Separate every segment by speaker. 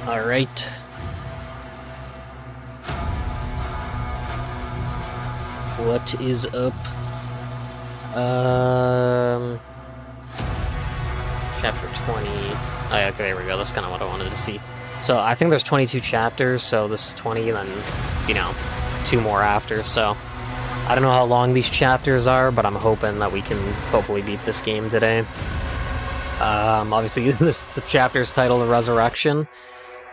Speaker 1: All right. What is up? Chapter 20. Oh, yeah, okay, there we go. That's kind of what I wanted to see. So I think there's 22 chapters, so this is 20, and then, you know, 2 more after, so I don't know how long these chapters are, but I'm hoping that we can hopefully beat this game today. Obviously, the chapter's titled Resurrection.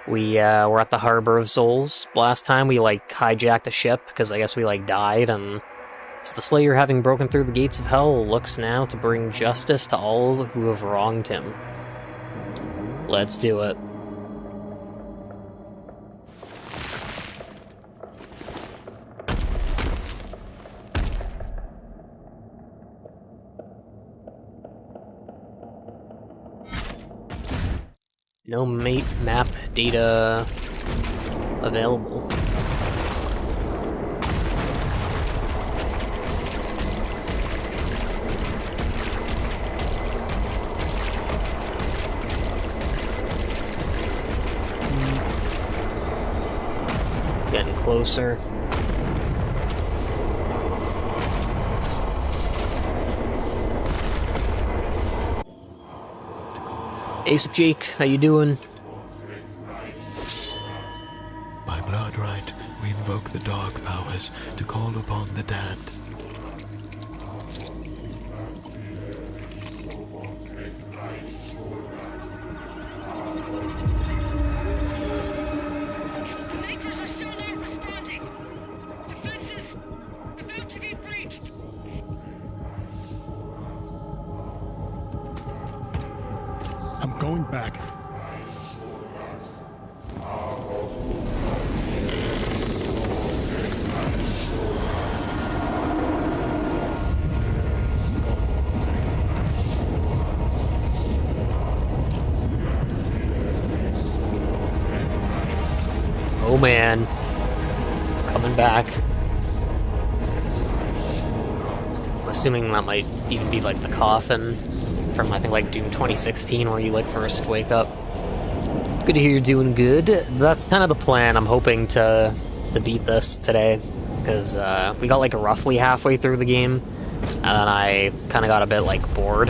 Speaker 1: We were at the Harbor of Souls last time. We, like, hijacked a ship, because I guess we, like, died, and so the Slayer, having broken through the gates of hell, looks now to bring justice to all who have wronged him. Let's do it. No map data available. Getting closer. Ace Jake, how you doing?
Speaker 2: By blood right, we invoke the dark powers to call upon the damned.
Speaker 3: The Makers are still not responding. Defenses about to be breached.
Speaker 2: I'm going back.
Speaker 1: Oh man. Coming back. I'm assuming that might even be like the coffin from, I think, like Doom 2016, where you like first wake up. Good to hear you're doing good. That's kind of the plan. I'm hoping to beat this today, because we got like roughly halfway through the game, and then I kind of got a bit like bored,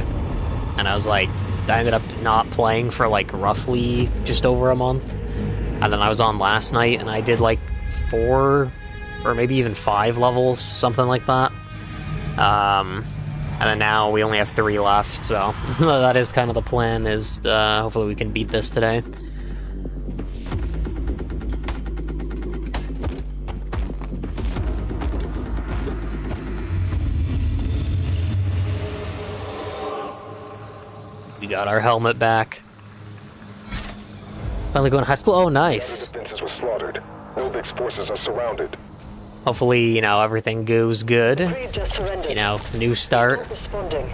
Speaker 1: and I was like, I ended up not playing for like roughly just over a month, and then I was on last night and I did like 4 or maybe even 5 levels, something like that. And then now we only have 3 left, so that is kind of the plan, is hopefully we can beat this today. We got our helmet back. Finally going to high school? Oh, nice.
Speaker 4: Defenses were slaughtered. Nobig's forces are surrounded.
Speaker 1: Hopefully, you know, everything goes good.
Speaker 3: Just surrendered.
Speaker 1: You know, new start.
Speaker 3: Responding.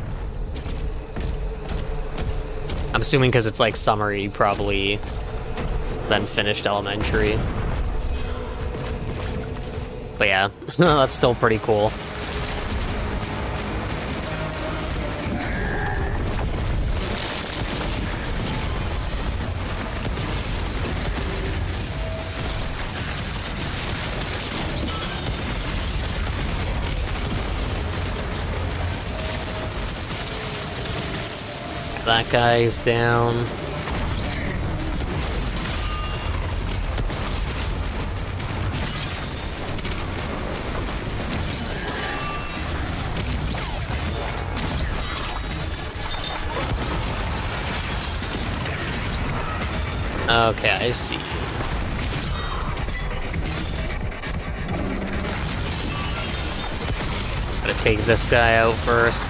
Speaker 1: I'm assuming because it's like summer, you probably then finished elementary. But yeah, that's still pretty cool. That guy's down. Okay, I see. Gotta take this guy out first.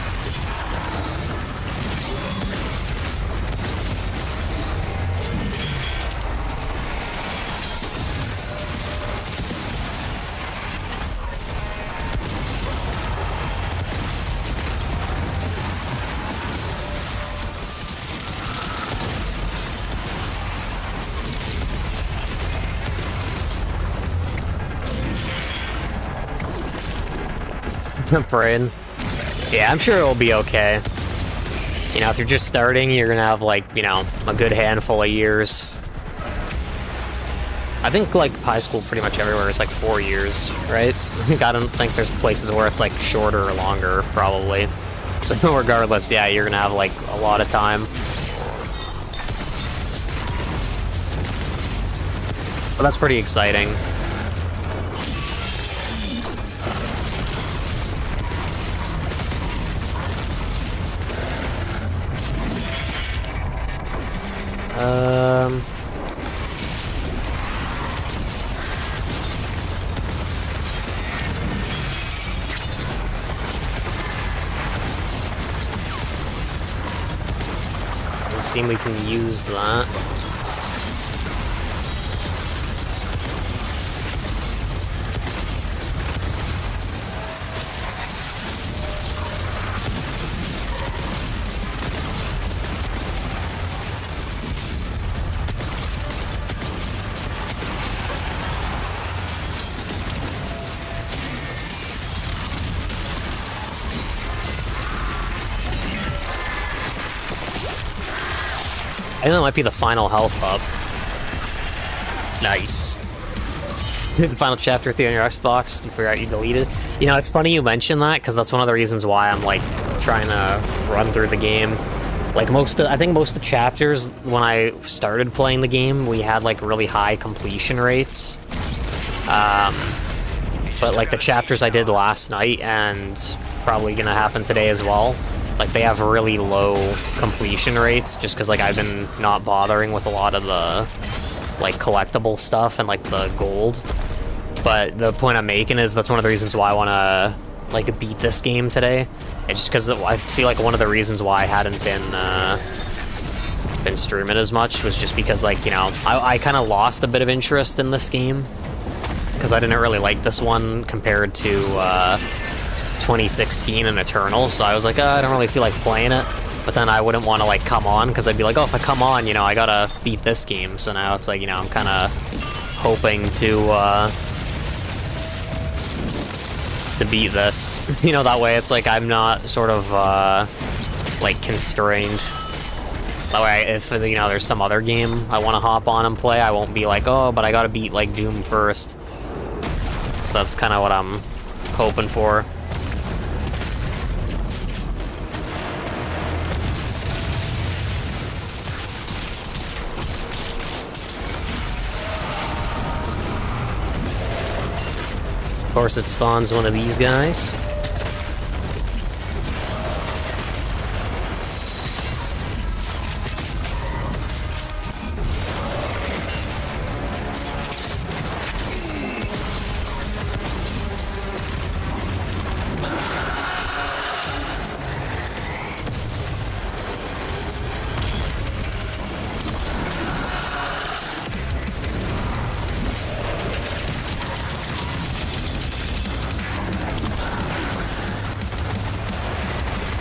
Speaker 1: I'm praying. Yeah, I'm sure it'll be okay. You know, if you're just starting, you're gonna have, like, you know, a good handful of years I think, like, high school pretty much everywhere is, like, 4 years, right? I don't think there's places where it's, like, shorter or longer, probably. So regardless, yeah, you're gonna have, like, a lot of time. But that's pretty exciting. Doesn't seem we can use that. I think that might be the final health hub. Nice. The final chapter 3 on your Xbox, you figure out you deleted. You know, it's funny you mention that, because that's one of the reasons why I'm, like, trying to run through the game. Like, I think most of the chapters, when I started playing the game, we had, like, really high completion rates. But, like, the chapters I did last night, and probably gonna happen today as well, like, they have really low completion rates, just because, like, I've been not bothering with a lot of the, like, collectible stuff and, like, the gold. But the point I'm making is that's one of the reasons why I want to, like, beat this game today. It's just because I feel like one of the reasons why I hadn't been streaming as much was just because, like, you know, I kind of lost a bit of interest in this game. Because I didn't really like this one compared to, 2016 and Eternal, so I was like, I don't really feel like playing it, but then I wouldn't want to, like, come on, because I'd be like, oh, if I come on, you know, I gotta beat this game, so now it's like, you know, I'm kind of hoping to beat this. You know, that way it's like I'm not sort of, like, constrained. That way, if, you know, there's some other game I want to hop on and play, I won't be like, oh, but I gotta beat, like, Doom first. So that's kind of what I'm hoping for. Of course, it spawns one of these guys.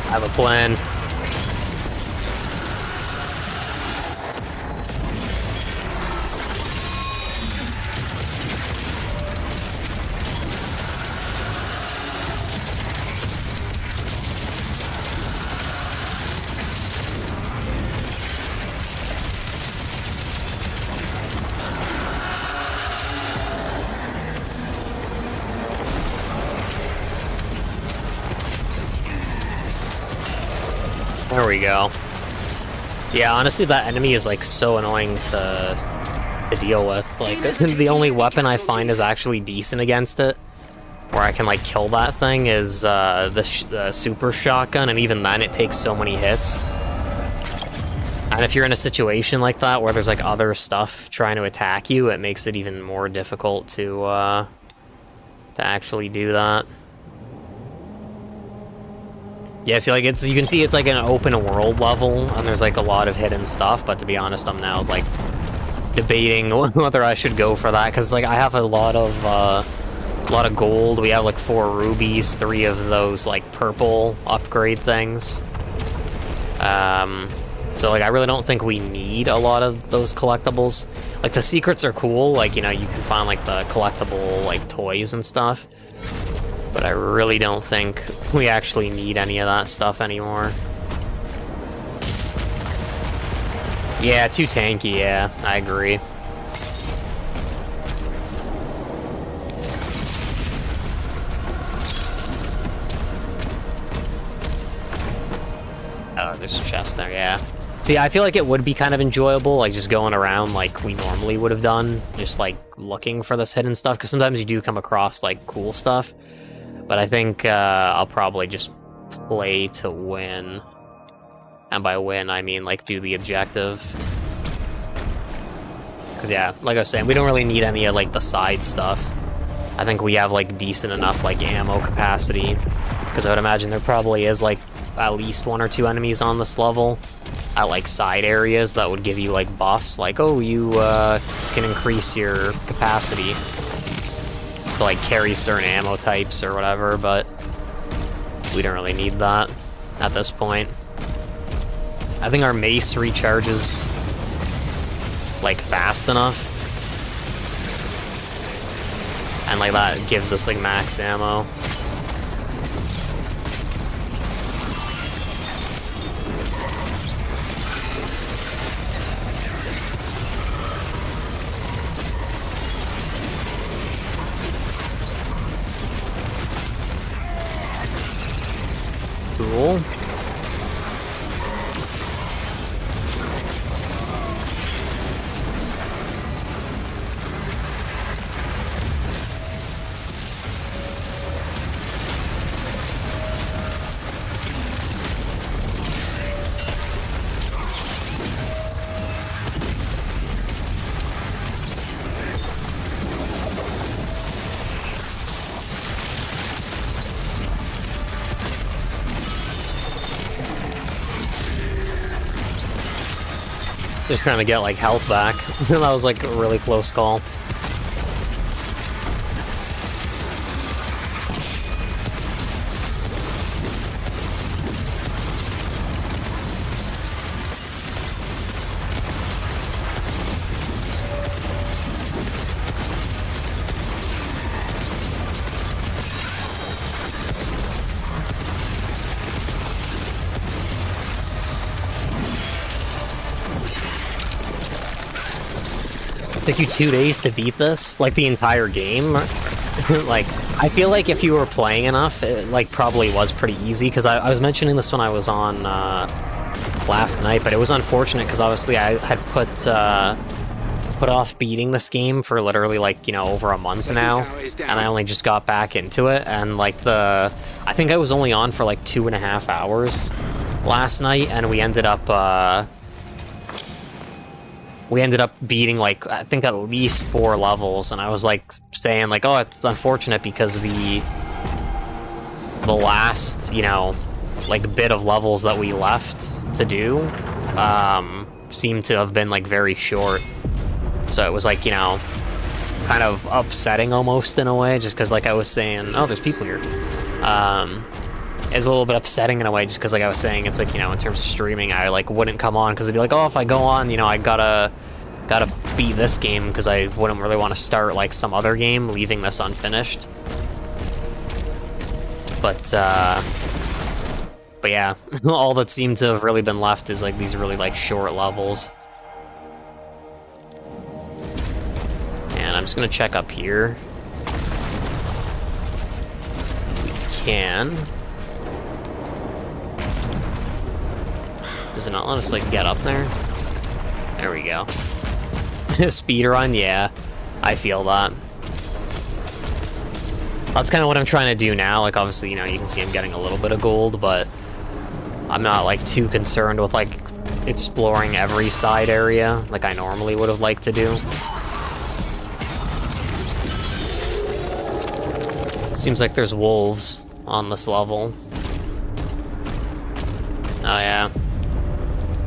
Speaker 1: I have a plan. There we go. Yeah, honestly, that enemy is, like, so annoying to deal with. Like, the only weapon I find is actually decent against it, where I can, like, kill that thing, is the super shotgun, and even then it takes so many hits. And if you're in a situation like that, where there's, like, other stuff trying to attack you, it makes it even more difficult to actually do that. Yeah, see, like, you can see it's, like, an open world level, and there's, like, a lot of hidden stuff, but to be honest, I'm now, like, debating whether I should go for that, because, like, I have a lot of gold. We have, like, 4 rubies, 3 of those, like, purple upgrade things. So, like, I really don't think we need a lot of those collectibles. Like, the secrets are cool, like, you know, you can find, like, the collectible, like, toys and stuff. But I really don't think we actually need any of that stuff anymore. Yeah, too tanky, yeah, I agree. there's a chest there, yeah. See, I feel like it would be kind of enjoyable, like, just going around like we normally would have done, just, like, looking for this hidden stuff, because sometimes you do come across, like, cool stuff. But I think I'll probably just play to win. And by win, I mean, like, do the objective. Because, yeah, like I was saying, we don't really need any of, like, the side stuff. I think we have, like, decent enough, like, ammo capacity. Because I would imagine there probably is, like, at least 1 or 2 enemies on this level at, like, side areas that would give you, like, buffs. Like, oh, you can increase your capacity to, like, carry certain ammo types or whatever, but we don't really need that at this point. I think our mace recharges, like, fast enough. And, like, that gives us, like, max ammo. Cool. Just trying to get, like, health back. That was, like, a really close call. Took you 2 days to beat this? Like, the entire game? Like, I feel like if you were playing enough, it, like, probably was pretty easy, because I was mentioning this when I was on, last night, but it was unfortunate, because obviously I had put off beating this game for literally, like, you know, over a month now, and I only just got back into it, and, like, I think I was only on for, like, 2.5 hours last night, and we ended up beating, like, I think at least 4 levels, and I was, like, saying, like, oh, it's unfortunate because the last, you know, like, bit of levels that we left to do, seemed to have been, like, very short. So it was, like, you know, kind of upsetting almost in a way, just because, like, I was saying, oh, there's people here. It was a little bit upsetting in a way, just because, like I was saying, it's like, you know, in terms of streaming, I, like, wouldn't come on, because it'd be like, oh, if I go on, you know, I gotta beat this game, because I wouldn't really want to start, like, some other game, leaving this unfinished. But yeah, all that seemed to have really been left is, like, these really, like, short levels. And I'm just gonna check up here. If we can. Does it not let us, like, get up there? There we go. Speedrun, yeah. I feel that. That's kind of what I'm trying to do now. Like, obviously, you know, you can see I'm getting a little bit of gold, but I'm not, like, too concerned with, like, exploring every side area like I normally would have liked to do. Seems like there's wolves on this level. Oh, yeah.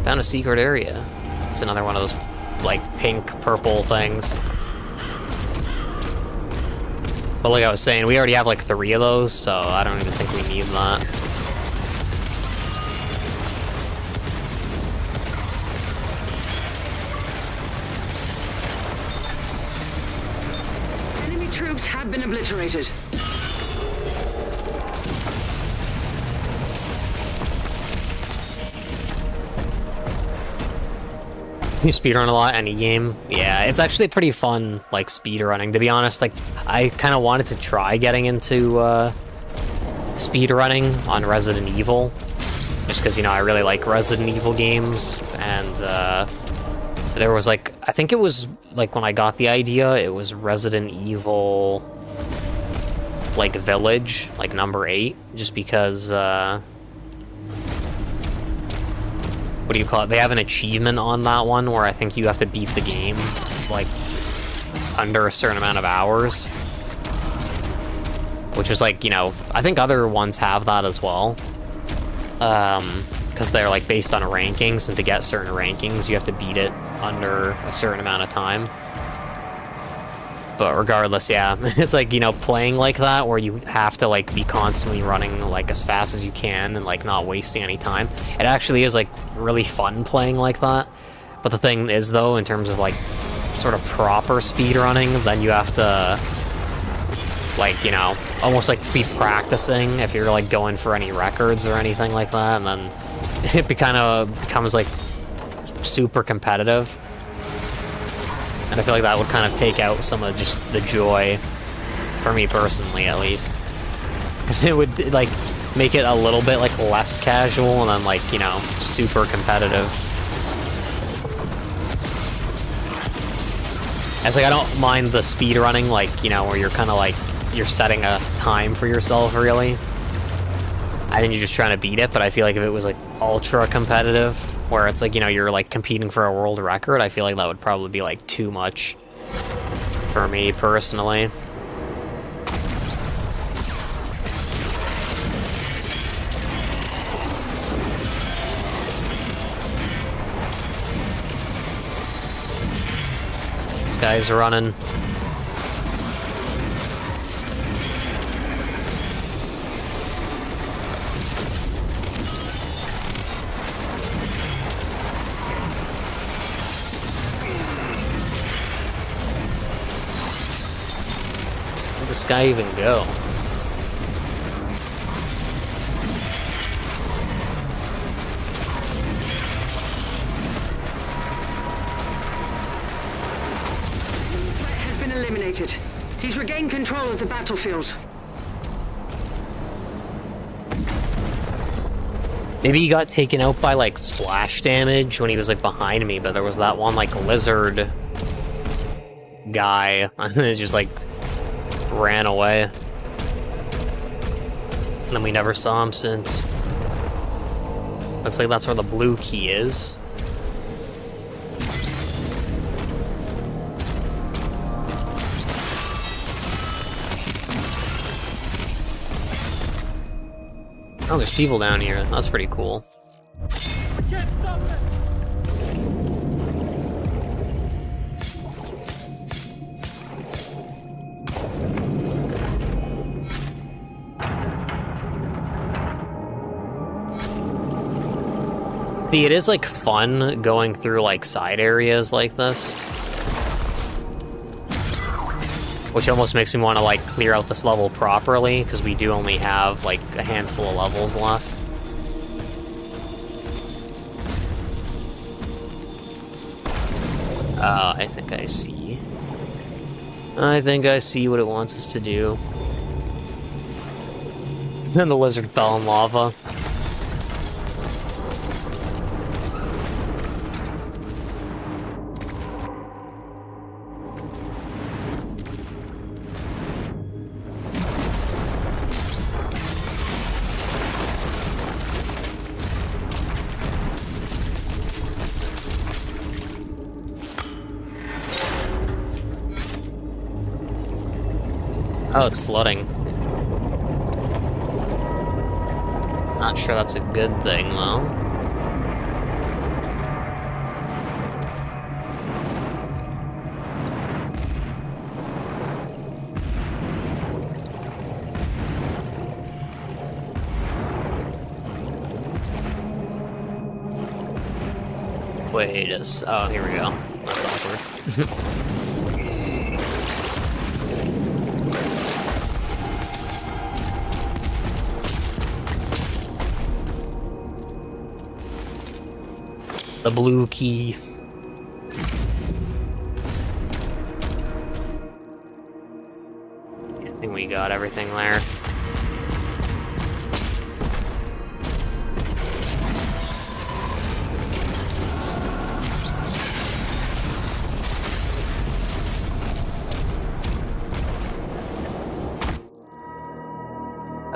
Speaker 1: Found a secret area. It's another one of those, like, pink, purple things. But like I was saying, we already have, like, 3 of those, so I don't even think we need that.
Speaker 3: Enemy troops have been obliterated.
Speaker 1: You speedrun a lot, any game? Yeah, it's actually pretty fun, like, speedrunning, to be honest. Like, I kind of wanted to try getting into, speedrunning on Resident Evil. just because, you know, I really like Resident Evil games, and there was like, I think it was like when I got the idea, it was Resident Evil like Village, like number 8, just because what do you call it? They have an achievement on that one where I think you have to beat the game like under a certain amount of hours, which is like, you know, I think other ones have that as well. Because they're like based on rankings, and to get certain rankings, you have to beat it under a certain amount of time. But regardless, yeah, it's like, you know, playing like that, where you have to like be constantly running like as fast as you can and like not wasting any time. It actually is like really fun playing like that. But the thing is, though, in terms of like sort of proper speed running, then you have to like, you know, almost like be practicing if you're like going for any records or anything like that, and then it becomes like super competitive. And I feel like that would kind of take out some of just the joy, for me personally at least. Because it would like make it a little bit like less casual and then like, you know, super competitive. It's like I don't mind the speed running, like, you know, where you're kind of like, you're setting a time for yourself, really. I think you're just trying to beat it, but I feel like if it was like ultra competitive, where it's like, you know, you're like competing for a world record, I feel like that would probably be like too much for me personally. This guy's running. Where'd this guy even go?
Speaker 3: Eliminated. He's regained control of the battlefield.
Speaker 1: Maybe he got taken out by like splash damage when he was like behind me, but there was that one like lizard guy and it just like ran away. And then we never saw him since. Looks like that's where the blue key is. Oh, there's people down here. That's pretty cool. See, it is like fun going through like side areas like this, which almost makes me want to like clear out this level properly, because we do only have like a handful of levels left. I think I see. I think I see what it wants us to do. And the lizard fell in lava. Oh, it's flooding. Not sure that's a good thing, though. Wait, oh, here we go. That's awkward. The blue key. I think we got everything there.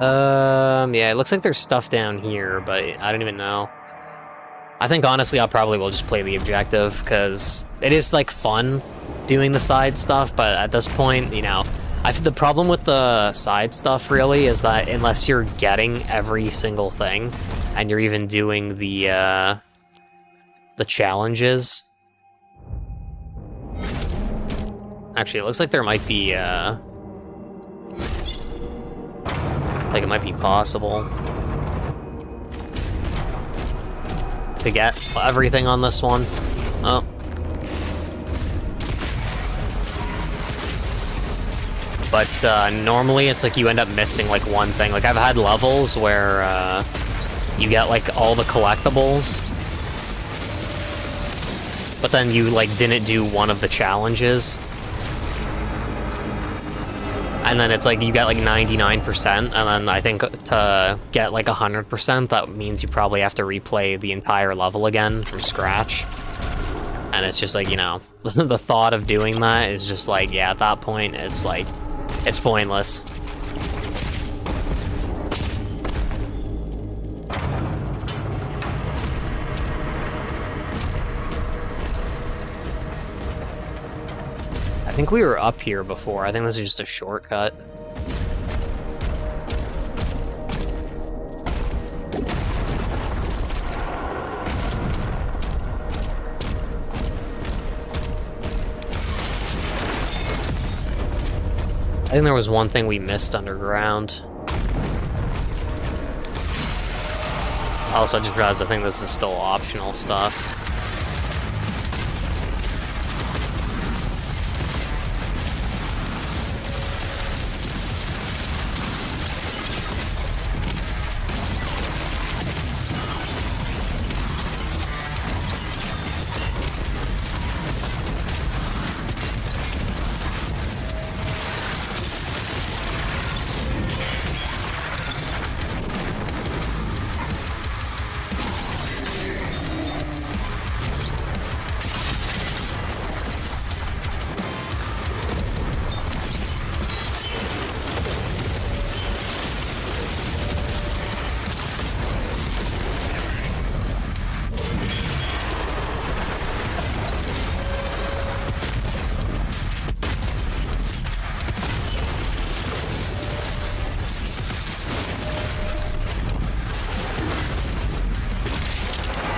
Speaker 1: Yeah, it looks like there's stuff down here, but I don't even know. I think, honestly, I'll probably will just play the objective, because it is, like, fun doing the side stuff, but at this point, you know, the problem with the side stuff, really, is that unless you're getting every single thing, and you're even doing the challenges... Actually, it looks like there might be, like, it might be possible to get everything on this one. Oh. But, normally it's like you end up missing, like, one thing. Like, I've had levels where, you get, like, all the collectibles, but then you, like, didn't do one of the challenges. And then it's like you get like 99%, and then I think to get like 100%, that means you probably have to replay the entire level again from scratch. And it's just like, you know, the thought of doing that is just like, yeah, at that point, it's like, it's pointless. I think we were up here before. I think this is just a shortcut. I think there was one thing we missed underground. Also, I just realized I think this is still optional stuff.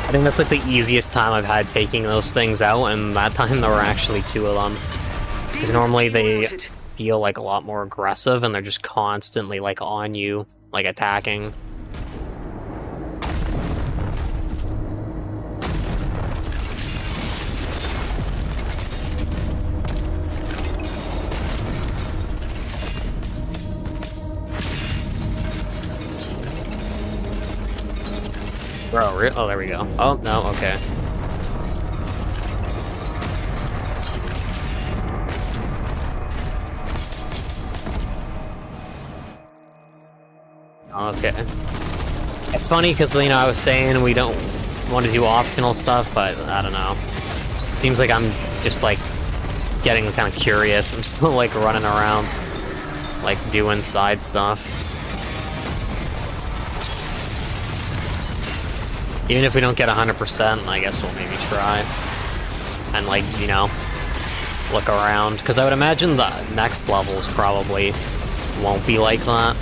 Speaker 1: I think that's like the easiest time I've had taking those things out, and that time there were actually two of them. Because normally they feel like a lot more aggressive, and they're just constantly like on you, like attacking. Bro, oh, there we go. Oh, no, okay. Okay. It's funny because, you know, I was saying we don't want to do optional stuff, but I don't know. It seems like I'm just, like, getting kind of curious. I'm still, like, running around, like, doing side stuff. Even if we don't get 100%, I guess we'll maybe try. And, like, you know, look around. Because I would imagine the next levels probably won't be like that.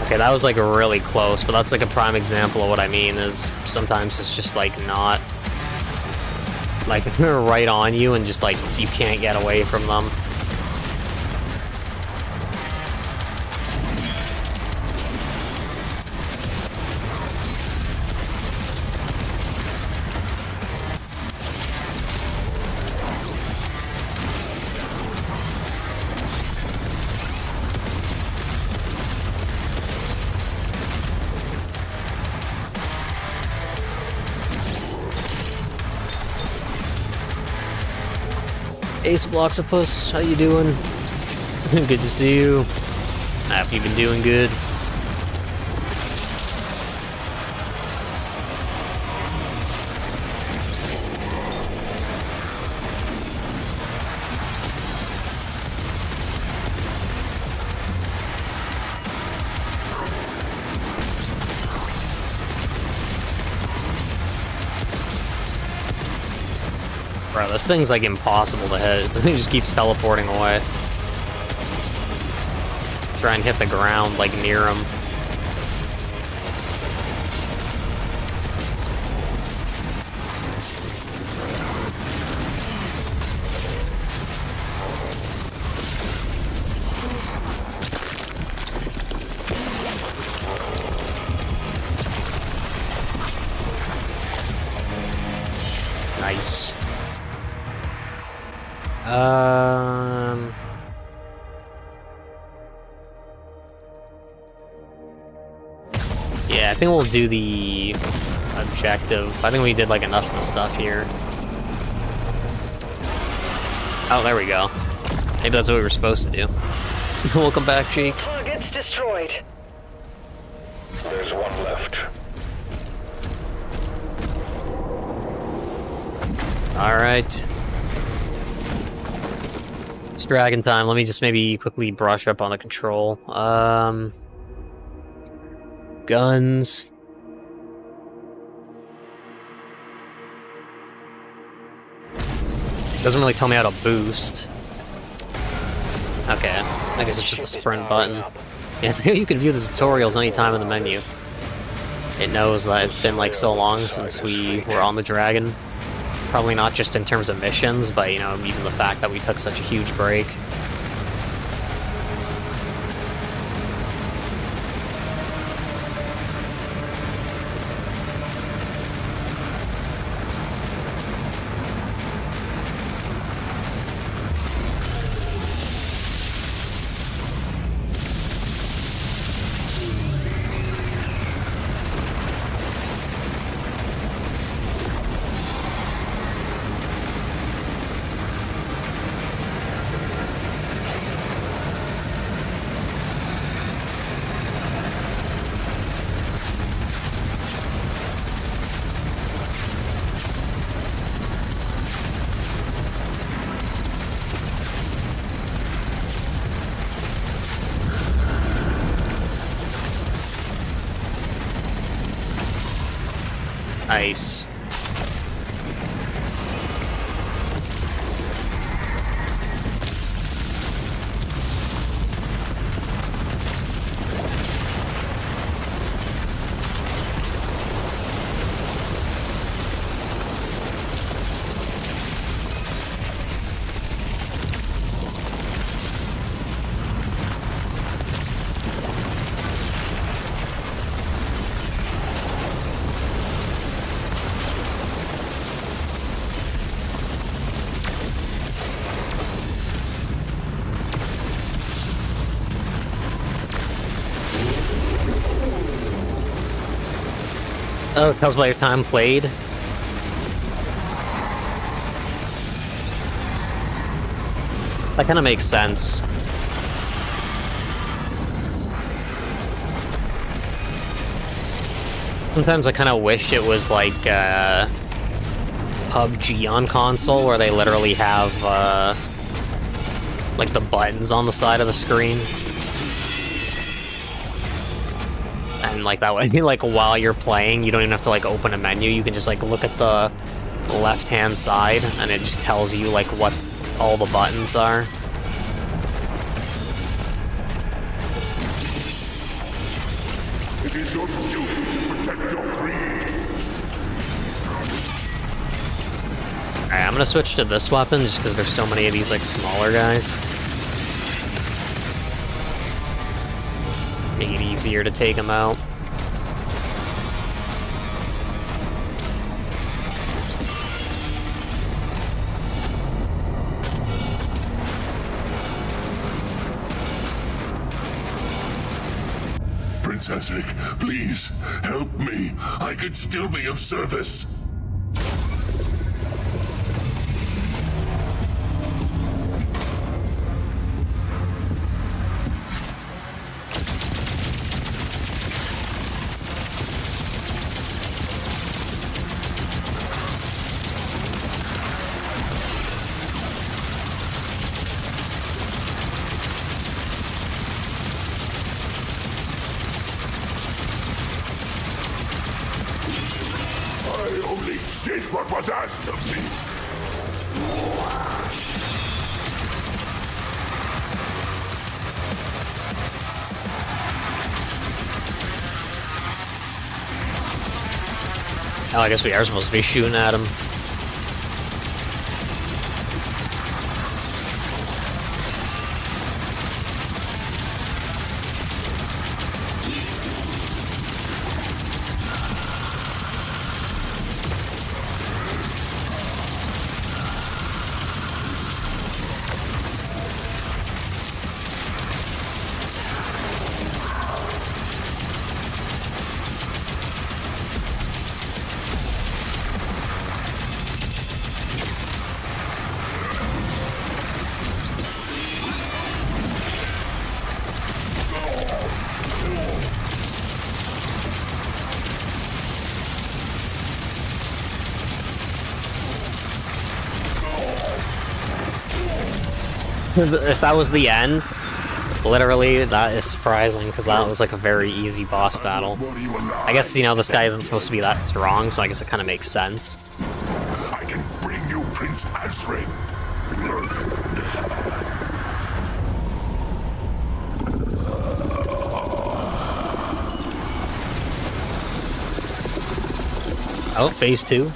Speaker 1: Okay, that was like really close, but that's like a prime example of what I mean, is sometimes it's just like not, like they're right on you and just like you can't get away from them. Ace Bloxopus, how you doing? Good to see you. I hope you've been doing good. Bro, this thing's like impossible to hit. It just keeps teleporting away. Try and hit the ground like near him. Nice. Yeah, I think we'll do the objective. I think we did like enough of the stuff here. Oh, there we go. Maybe that's what we were supposed to do. Welcome back, Jake.
Speaker 3: Target's destroyed.
Speaker 4: There's one left.
Speaker 1: Alright. It's dragon time. Let me just maybe quickly brush up on the control. Guns. Doesn't really tell me how to boost. Okay, I guess it's just the sprint button. Yes, you can view the tutorials anytime in the menu. It knows that it's been like so long since we were on the dragon. Probably not just in terms of missions, but you know, even the fact that we took such a huge break. Nice. Oh, it tells by your time played. That kind of makes sense. Sometimes I kind of wish it was like PUBG on console, where they literally have like the buttons on the side of the screen. And like that way, like while you're playing, you don't even have to like open a menu. You can just like look at the left-hand side, and it just tells you like what all the buttons are.
Speaker 5: It is your duty to protect your creed.
Speaker 1: Alright, I'm gonna switch to this weapon just because there's so many of these like smaller guys. Make it easier to take them out.
Speaker 5: Princess Vic, please, help me. I could still be of service. I only did what was asked of me.
Speaker 1: Oh, I guess we are supposed to be shooting at him. If that was the end, literally, that is surprising, because that was like a very easy boss battle. I guess, you know, this guy isn't supposed to be that strong, so I guess it kind of makes sense.
Speaker 5: I can bring you Prince Azrin.
Speaker 1: Oh, phase 2.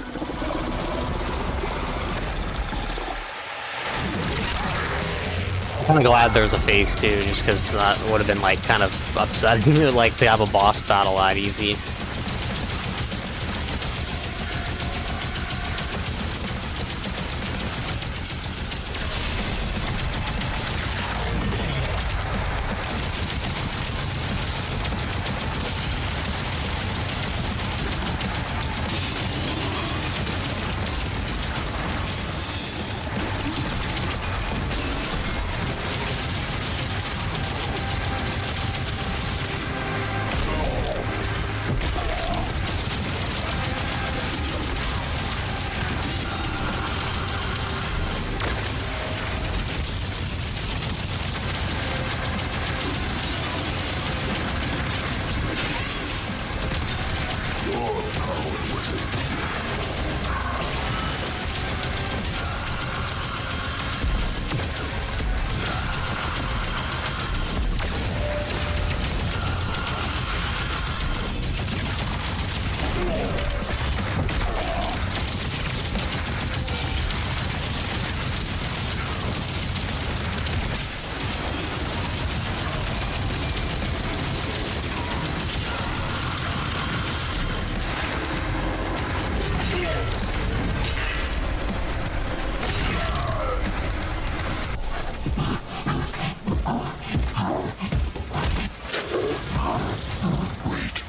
Speaker 1: I'm kind of glad there's a phase 2, just because that would have been, like, kind of upsetting, like, to have a boss battle that easy.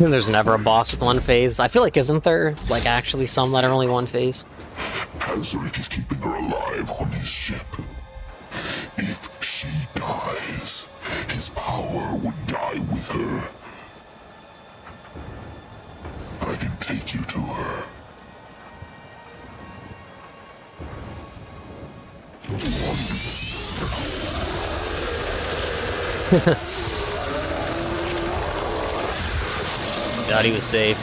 Speaker 1: There's never a boss with one phase. I feel like, isn't there, like, actually some that are only one phase?
Speaker 5: Azric is keeping her alive on his ship. If she dies, his power would die with her. I can take you to her.
Speaker 1: God, he was safe.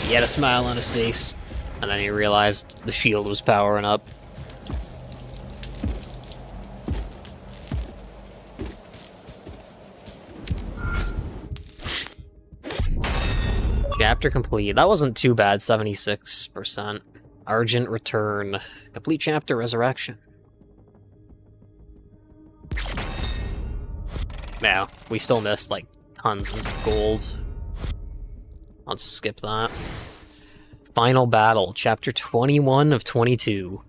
Speaker 1: He had a smile on his face, and then he realized the shield was powering up. Chapter complete. That wasn't too bad, 76%. Argent Return. Complete chapter Resurrection. Yeah, we still missed, like, tons of gold. I'll just skip that. Final Battle, Chapter 21 of 22.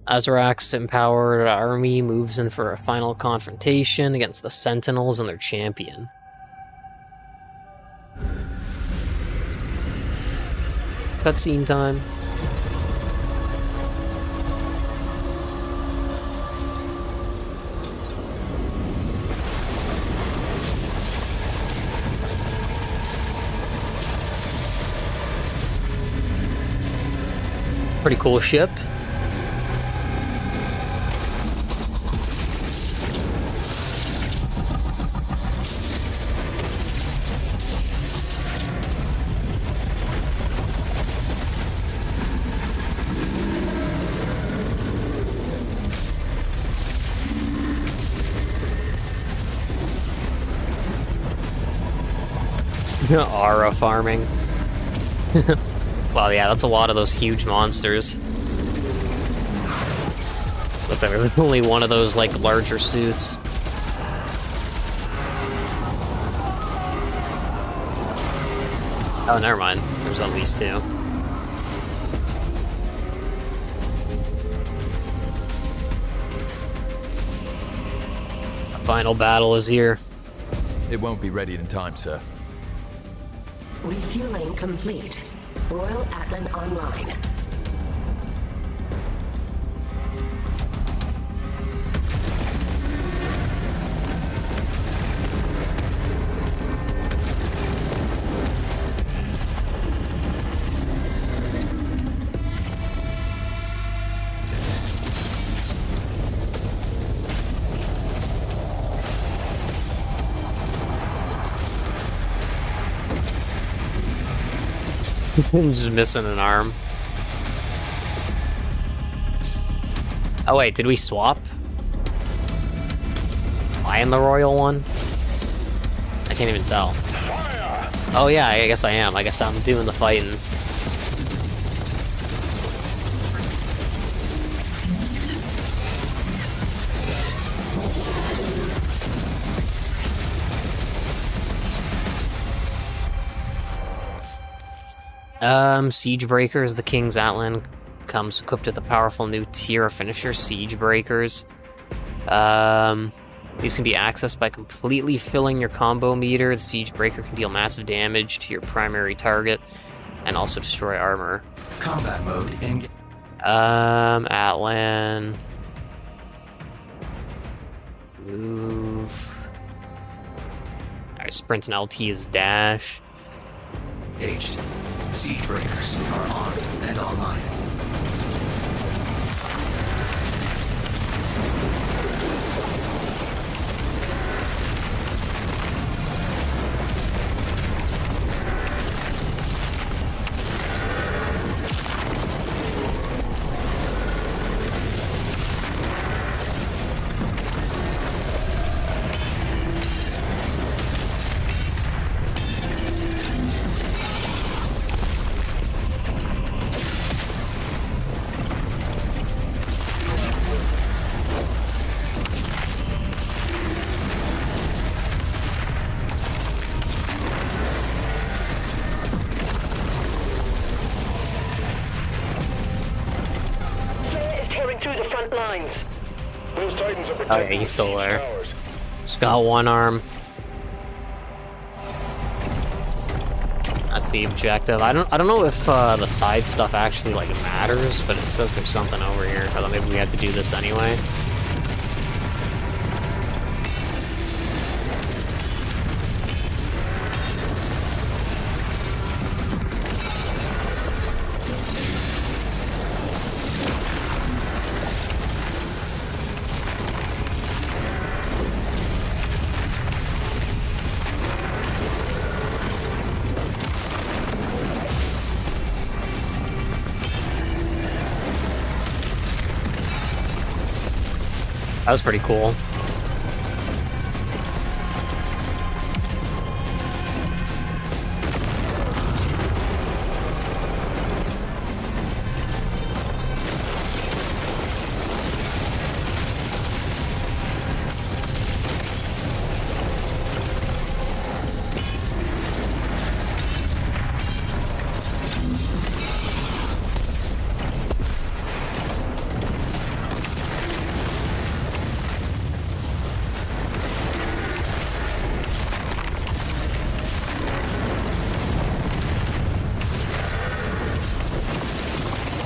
Speaker 1: Azrak's empowered army moves in for a final confrontation against the Sentinels and their champion. Cutscene time. Pretty cool ship. Aura farming. Well, yeah, that's a lot of those huge monsters. Looks like there's only one of those, like, larger suits. Oh, never mind. There's at least two. Final battle is here.
Speaker 6: It won't be ready in time, sir.
Speaker 7: Refueling complete. Royal Atlan online.
Speaker 1: I'm just missing an arm. Oh wait, did we swap? Am I in the royal one? I can't even tell. Oh yeah, I guess I am. I guess I'm doing the fighting. Siege Breakers, the King's Atlan comes equipped with a powerful new tier of finisher, Siege Breakers. These can be accessed by completely filling your combo meter. The Siege Breaker can deal massive damage to your primary target and also destroy armor.
Speaker 8: Combat mode in.
Speaker 1: Atlan. Move. Alright, sprint and LT is dash.
Speaker 8: Engaged. Siege breakers are on and online.
Speaker 4: Those Titans are
Speaker 1: Oh
Speaker 4: protecting
Speaker 1: yeah, he's still there.
Speaker 4: towers.
Speaker 1: Just got one arm. That's the objective. I don't know if the side stuff actually like matters, but it says there's something over here. I thought maybe we had to do this anyway. That was pretty cool.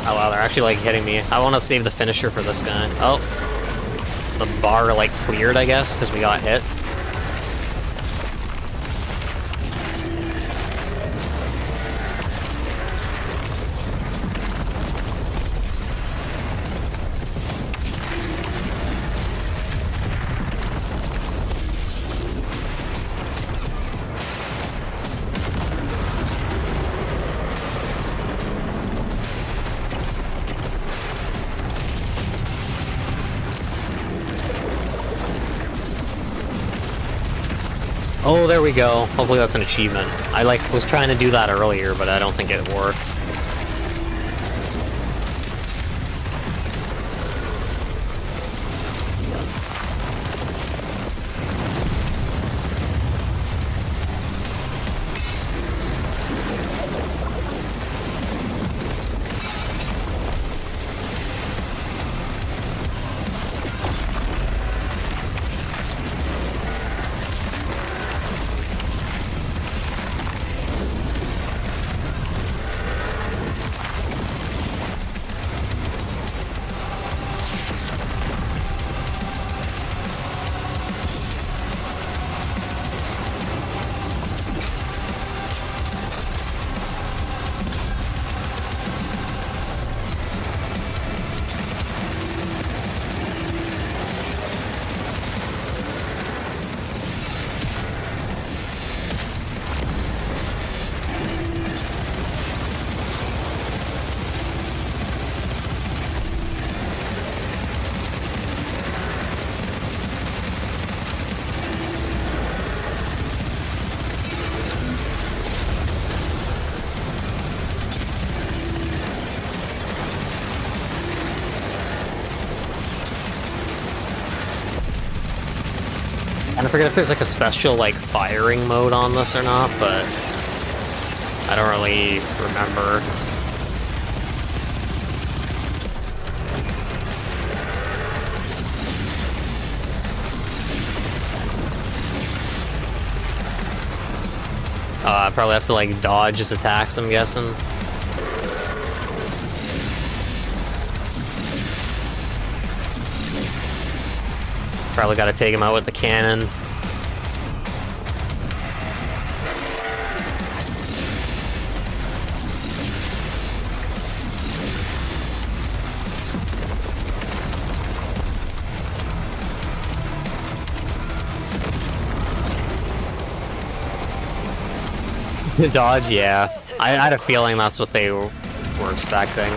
Speaker 1: Oh wow, they're actually like hitting me. I want to save the finisher for this guy. Oh, the bar like cleared, I guess, because we got hit. Oh, there we go. Hopefully that's an achievement. I was trying to do that earlier, but I don't think it worked. I forget if there's like a special like firing mode on this or not, but I don't really remember. I probably have to like dodge his attacks, I'm guessing. Probably gotta take him out with the cannon. Dodge, yeah. I had a feeling that's what they were expecting.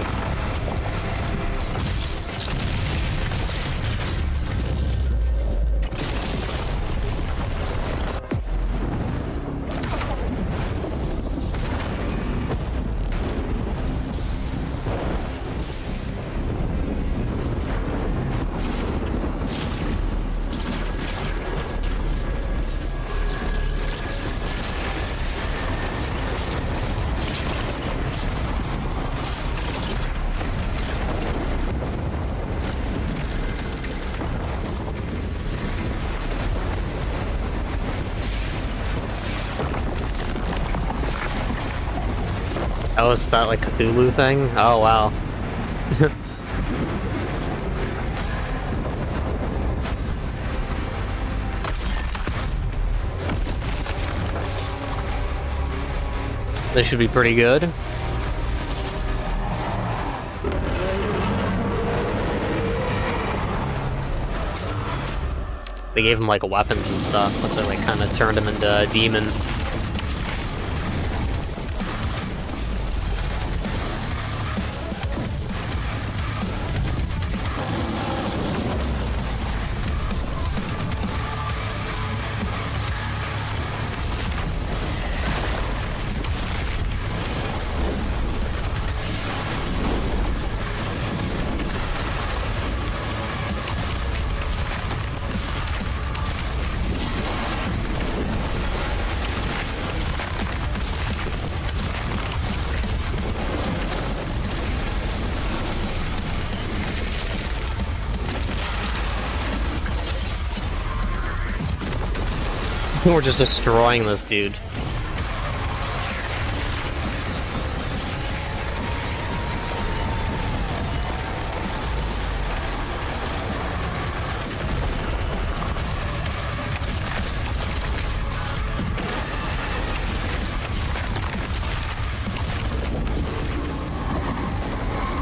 Speaker 1: Oh, is that like Cthulhu thing? Oh, wow. This should be pretty good. They gave him like weapons and stuff. Looks like they kind of turned him into a demon. We're just destroying this dude.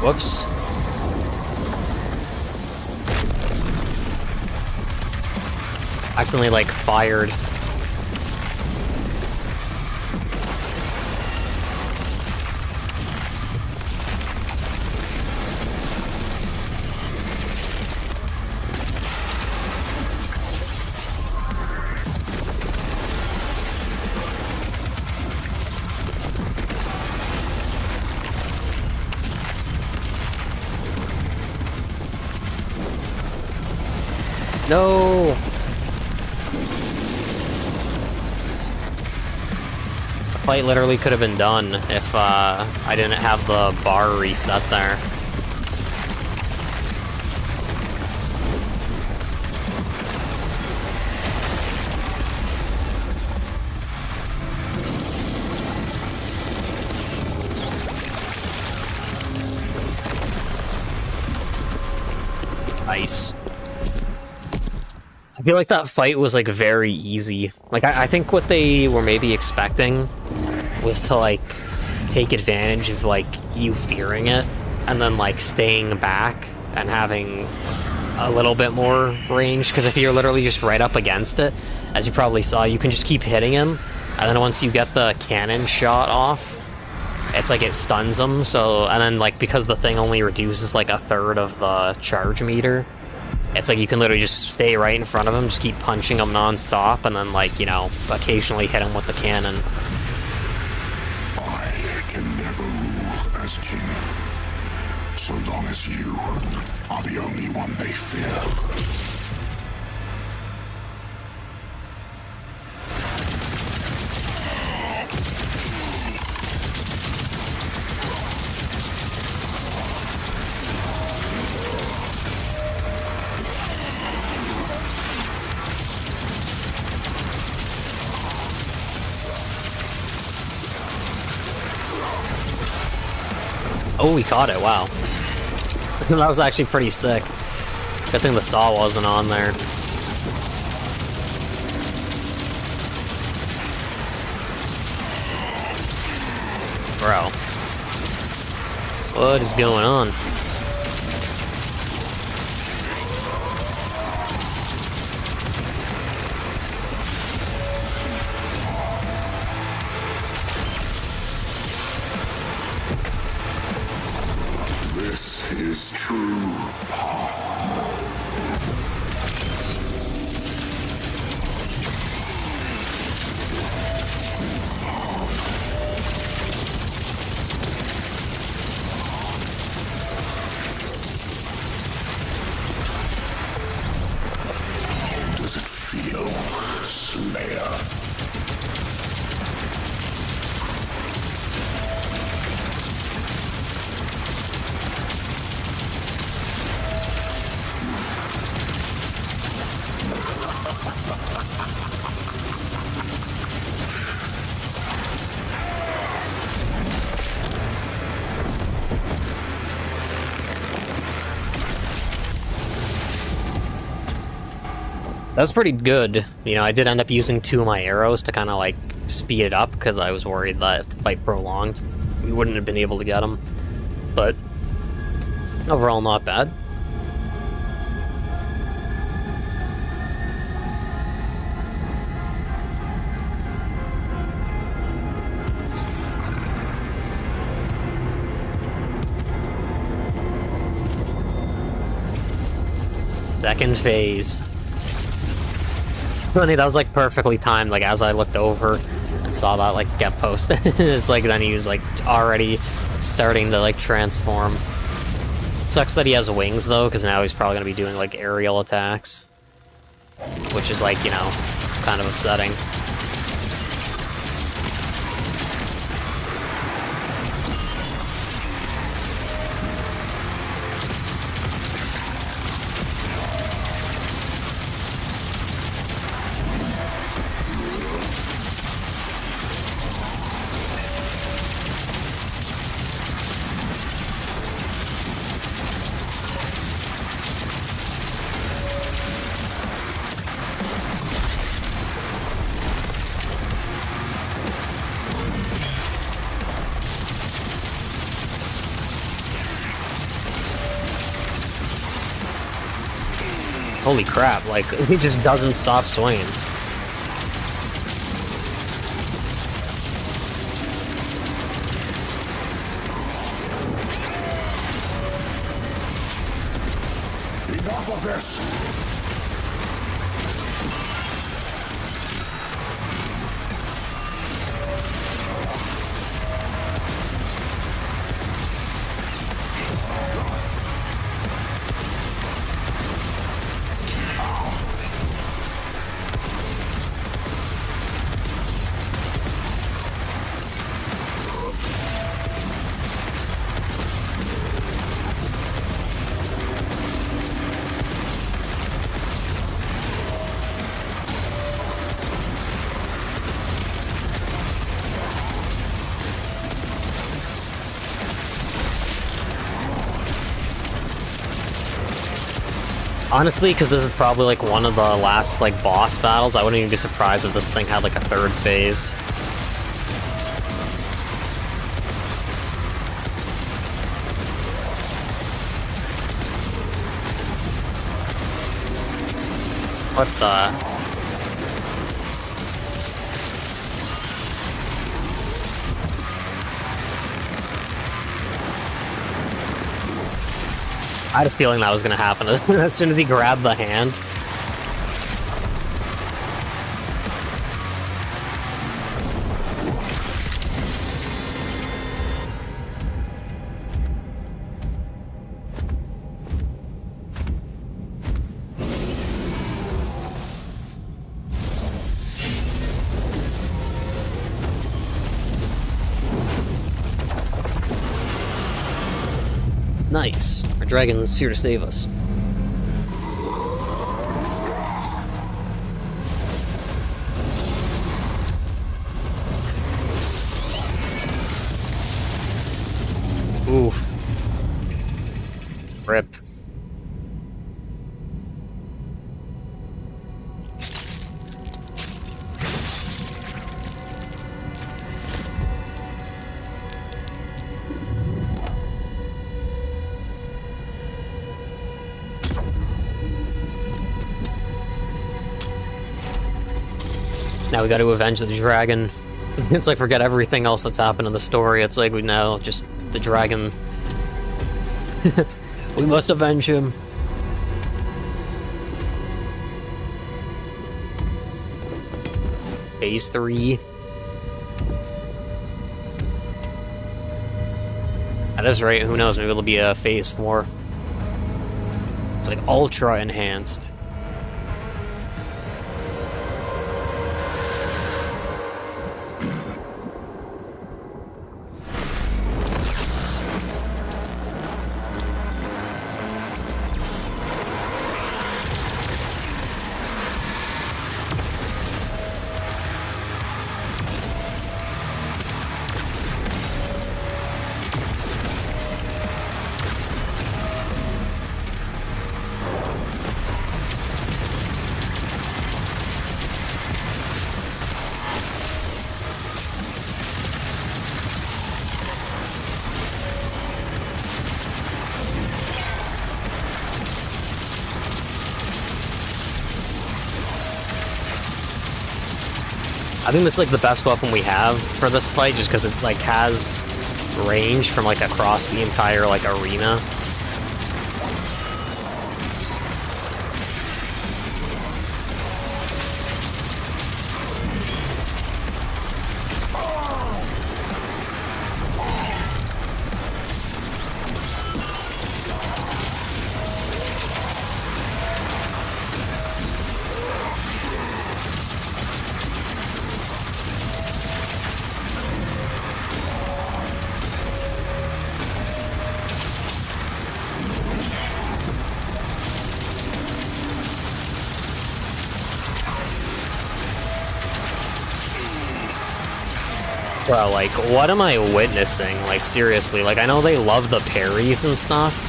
Speaker 1: Whoops. Accidentally, like, fired. No! The fight literally could have been done if I didn't have the bar reset there. Nice. I feel like that fight was, like, very easy. Like, I think what they were maybe expecting was to, like, take advantage of, like, you fearing it, and then, like, staying back and having a little bit more range, because if you're literally just right up against it, as you probably saw, you can just keep hitting him, and then once you get the cannon shot off, it's like it stuns them, so, and then, like, because the thing only reduces, like, a third of the charge meter, it's like you can literally just stay right in front of him, just keep punching him non-stop, and then, like, you know, occasionally hit him with the cannon.
Speaker 5: I can never rule as king, so long as you are the only one they fear.
Speaker 1: Oh, we caught it, wow. That was actually pretty sick. Good thing the saw wasn't on there. Bro. What is going on?
Speaker 5: This is true power. Does it feel, Slayer?
Speaker 1: That was pretty good. You know, I did end up using 2 of my arrows to kind of, like, speed it up, because I was worried that if the fight prolonged, we wouldn't have been able to get him. But overall, not bad. Second phase. Funny, that was like perfectly timed, like as I looked over and saw that like get posted. It's like then he was like already starting to like transform. Sucks that he has wings though, because now he's probably gonna be doing like aerial attacks. Which is like, you know, kind of upsetting. Holy crap, like, he just doesn't stop swinging.
Speaker 5: Enough of this!
Speaker 1: Honestly, because this is probably like one of the last like boss battles, I wouldn't even be surprised if this thing had like a third phase. What the? I had a feeling that was going to happen as soon as he grabbed the hand. Nice. Our dragon's here to save us. Oof. Rip. Now we got to avenge the dragon. It's like forget everything else that's happened in the story. It's like we know just the dragon. We must avenge him. Phase 3. At this rate, who knows? Maybe it'll be a phase 4. It's like ultra enhanced. I think this is like the best weapon we have for this fight, just because it like has range from like across the entire like arena. Bro, like, what am I witnessing? Like, seriously, like, I know they love the parries and stuff,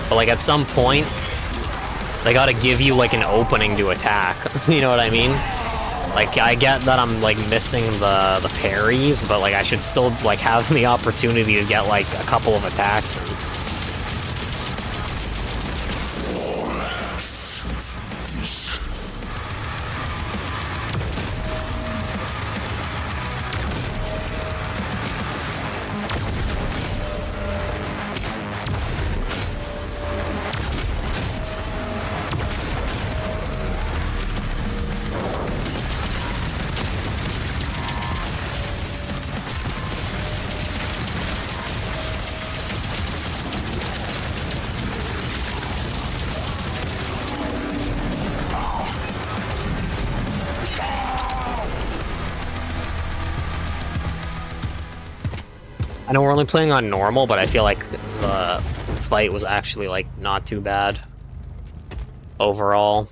Speaker 1: but, like, at some point, they gotta give you, like, an opening to attack. You know what I mean? Like, I get that I'm, like, missing the parries, but, like, I should still, like, have the opportunity to get, like, a couple of attacks in. I know we're only playing on normal, but I feel like the fight was actually, like, not too bad overall.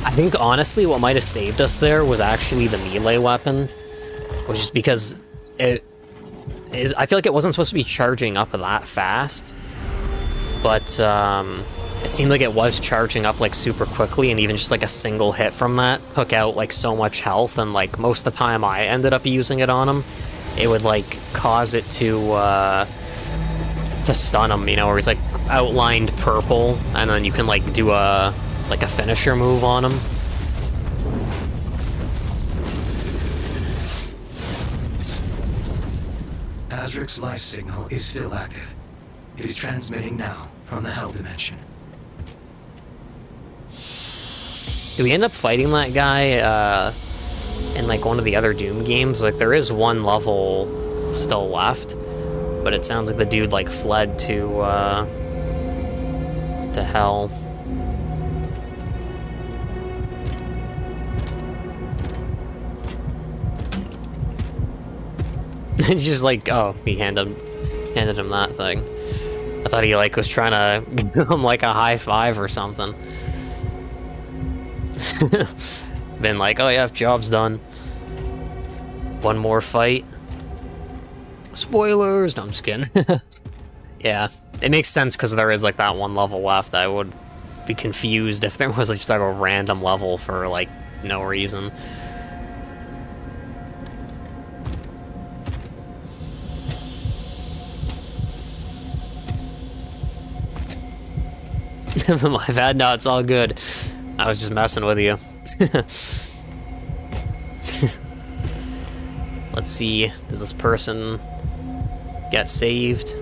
Speaker 1: I think honestly what might have saved us there was actually the melee weapon, which is because I feel like it wasn't supposed to be charging up that fast, but it seemed like it was charging up like super quickly, and even just like a single hit from that took out like so much health, and like most of the time I ended up using it on him, it would like cause it to stun him, you know, where he's like outlined purple, and then you can like do a finisher move on him.
Speaker 8: Azric's life signal is still active. It is transmitting now from the Hell Dimension.
Speaker 1: Do we end up fighting that guy in like one of the other Doom games? Like there is one level still left, but it sounds like the dude like fled to hell. It's just like, oh, he handed him that thing. I thought he like was trying to give him like a high five or something. Been like, oh yeah, job's done. One more fight. Spoilers! No, I'm just kidding. Yeah, it makes sense because there is like that one level left. I would be confused if there was like just like a random level for like no reason. My bad, no, it's all good. I was just messing with you. Let's see, does this person get saved?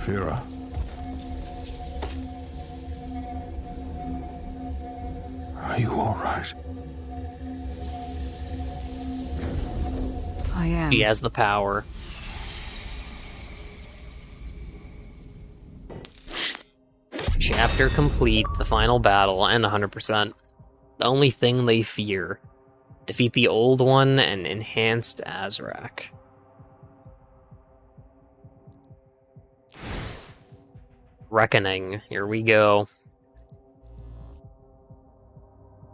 Speaker 5: Fira. Are you all right?
Speaker 9: I am.
Speaker 1: He has the power. Chapter complete, the final battle, and 100%. The only thing they fear. Defeat the Old One and enhanced Azrak. Reckoning. Here we go.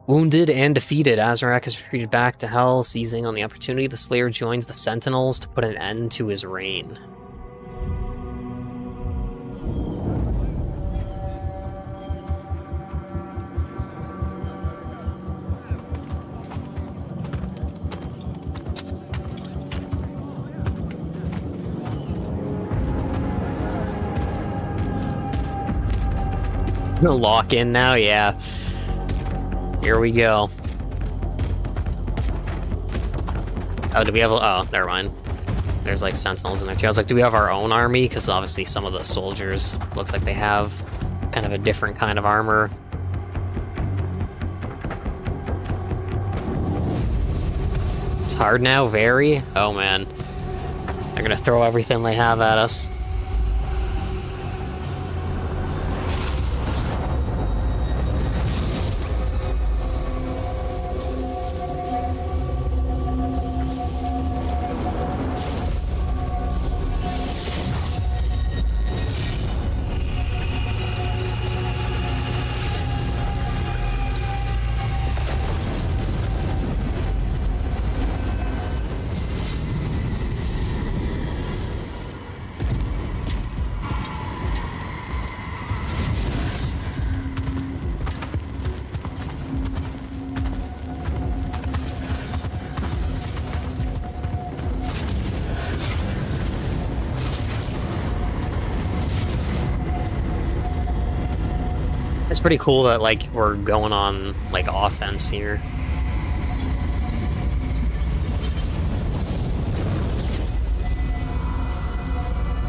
Speaker 1: Wounded and defeated, Azrak has retreated back to Hell. Seizing on the opportunity, the Slayer joins the Sentinels to put an end to his reign. Lock in now, yeah. Here we go. Oh, do we have... Oh, never mind. There's, like, sentinels in there, too. I was like, do we have our own army? Because, obviously, some of the soldiers looks like they have kind of a different kind of armor. It's hard now, very? Oh, man. They're gonna throw everything they have at us. It's pretty cool that, like, we're going on, like, offense here.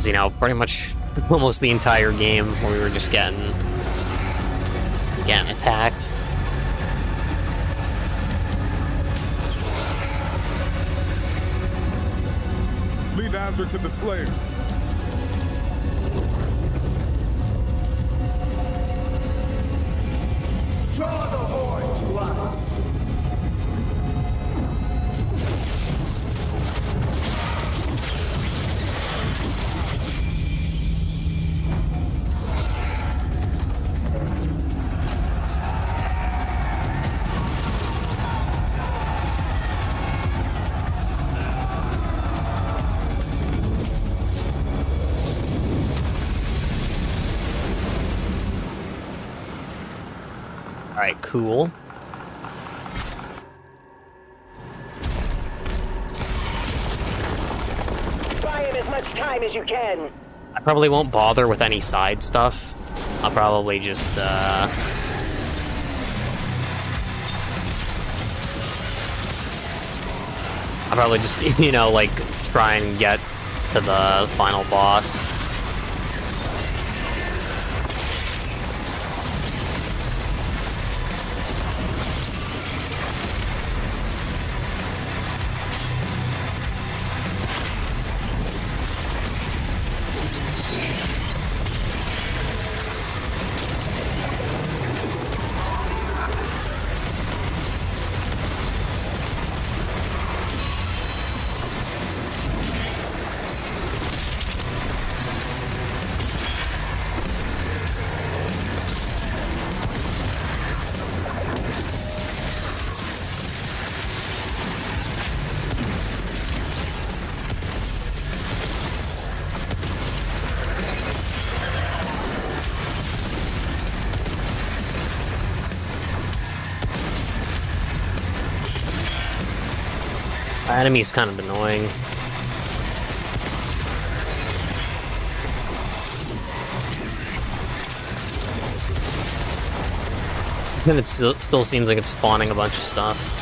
Speaker 1: You know, pretty much almost the entire game where we were just getting attacked.
Speaker 9: answer to the Slayer.
Speaker 10: Draw the horde to us.
Speaker 1: Alright, cool.
Speaker 10: Buy him as much time as you can.
Speaker 1: I probably won't bother with any side stuff. I'll probably just, you know, like, try and get to the final boss. The enemy's kind of annoying. And it still seems like it's spawning a bunch of stuff.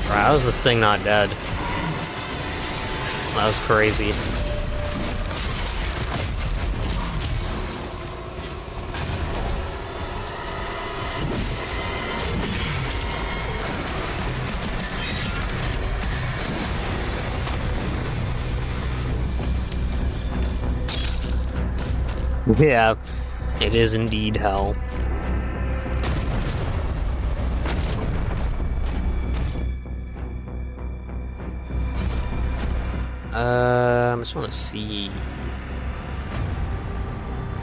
Speaker 1: How is this thing not dead? That was crazy. Yeah, it is indeed hell. I just want to see.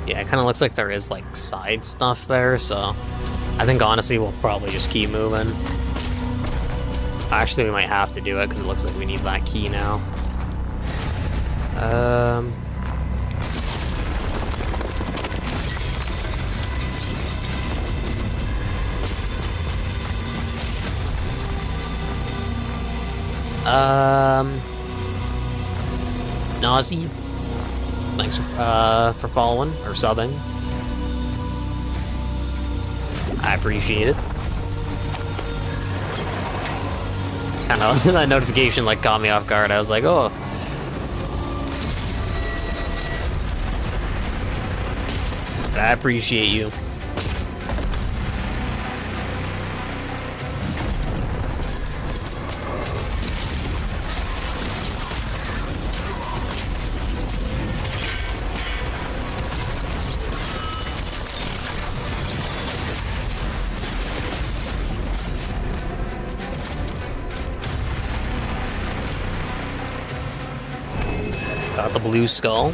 Speaker 1: Yeah, it kind of looks like there is like side stuff there, so I think honestly we'll probably just keep moving. Actually, we might have to do it because it looks like we need that key now. Nazi, thanks for following or subbing. I appreciate it. Kind of that notification like caught me off guard. I was like, oh. But I appreciate you. Got the blue skull.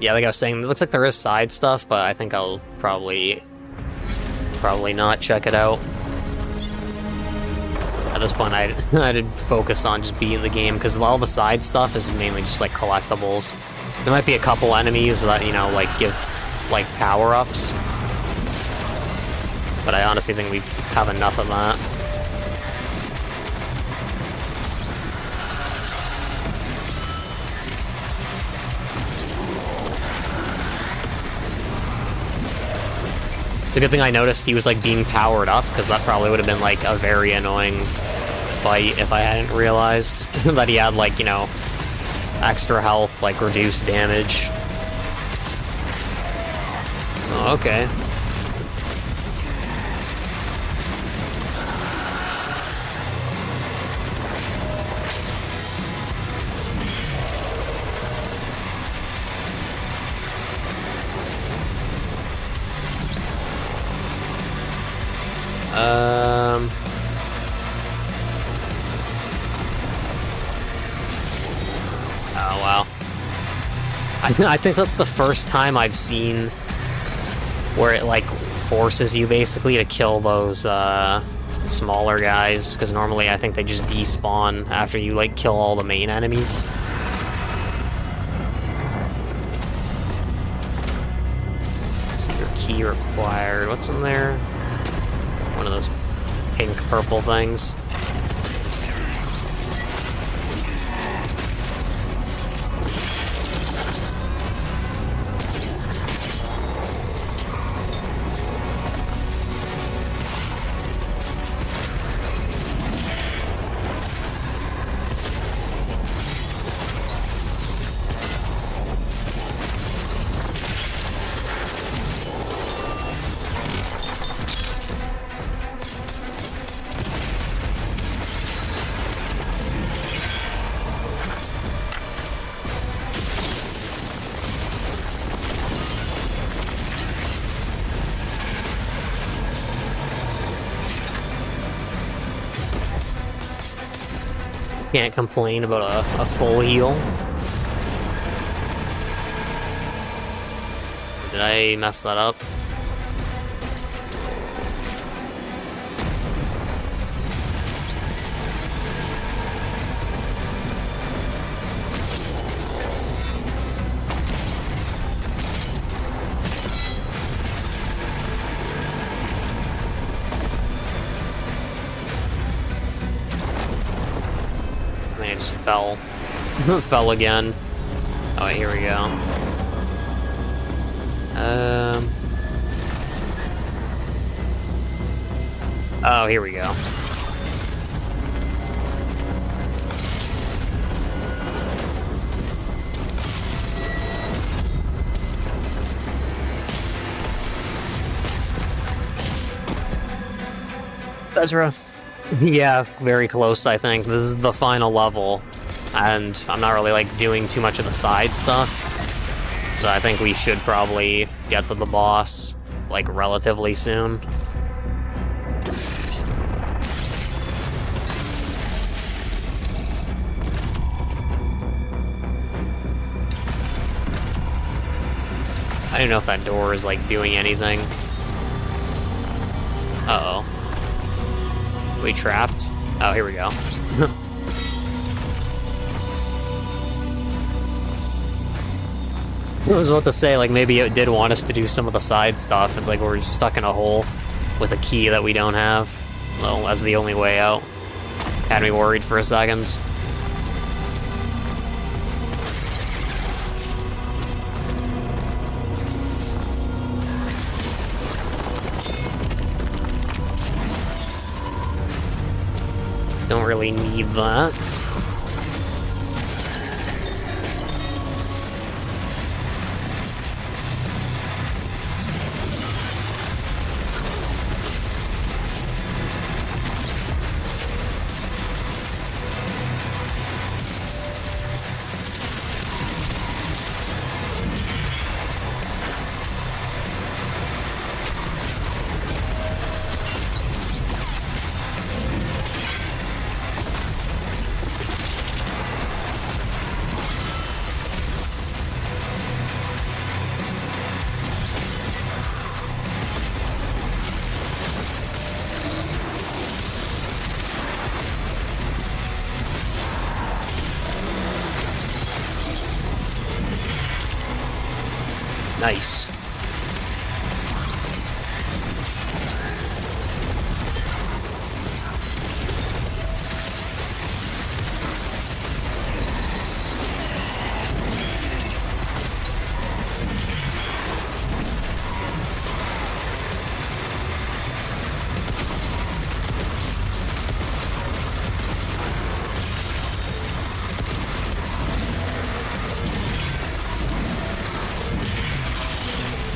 Speaker 1: Yeah, like I was saying, it looks like there is side stuff, but I think I'll probably not check it out. At this point, I'd focus on just beating the game, because all the side stuff is mainly just, like, collectibles. There might be a couple enemies that, you know, like, give, like, power-ups. But I honestly think we have enough of that. It's a good thing I noticed he was, like, being powered up, because that probably would have been, like, a very annoying fight if I hadn't realized that he had, like, you know, extra health, like, reduced damage. Oh, okay. Oh, wow. I think that's the first time I've seen where it, like, forces you, basically, to kill those, smaller guys, because normally I think they just despawn after you, like, kill all the main enemies. Secret key required. What's in there? One of those pink purple things. Can't complain about a full heal. Did I mess that up? I just fell. Fell again. Oh, wait, here we go. Oh, here we go. Ezra. Yeah, very close, I think. This is the final level, and I'm not really, like, doing too much of the side stuff, so I think we should probably get to the boss, like, relatively soon. I don't know if that door is, like, doing anything. Uh-oh. We trapped? Oh, here we go. I was about to say, like, maybe it did want us to do some of the side stuff. It's like we're stuck in a hole with a key that we don't have. Well, as the only way out. Had me worried for a second. Don't really need that. Nice.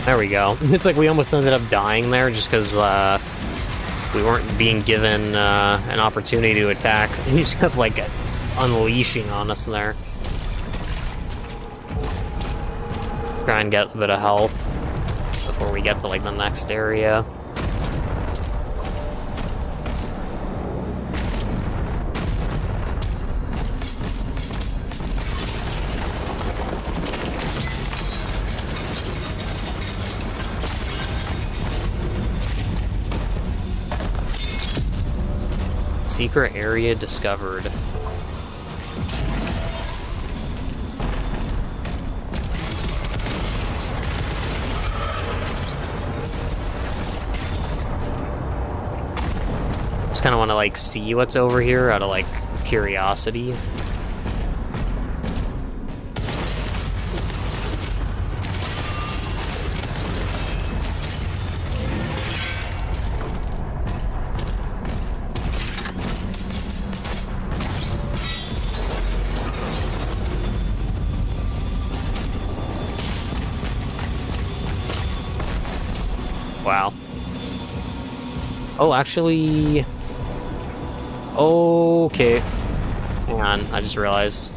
Speaker 1: There we go. It's like we almost ended up dying there just because we weren't being given an opportunity to attack. He just kept like unleashing on us there. Try and get a bit of health before we get to like the next area. Secret area discovered. Just kind of want to like see what's over here out of like curiosity. Wow. Oh, actually... Okay. Hang on, I just realized.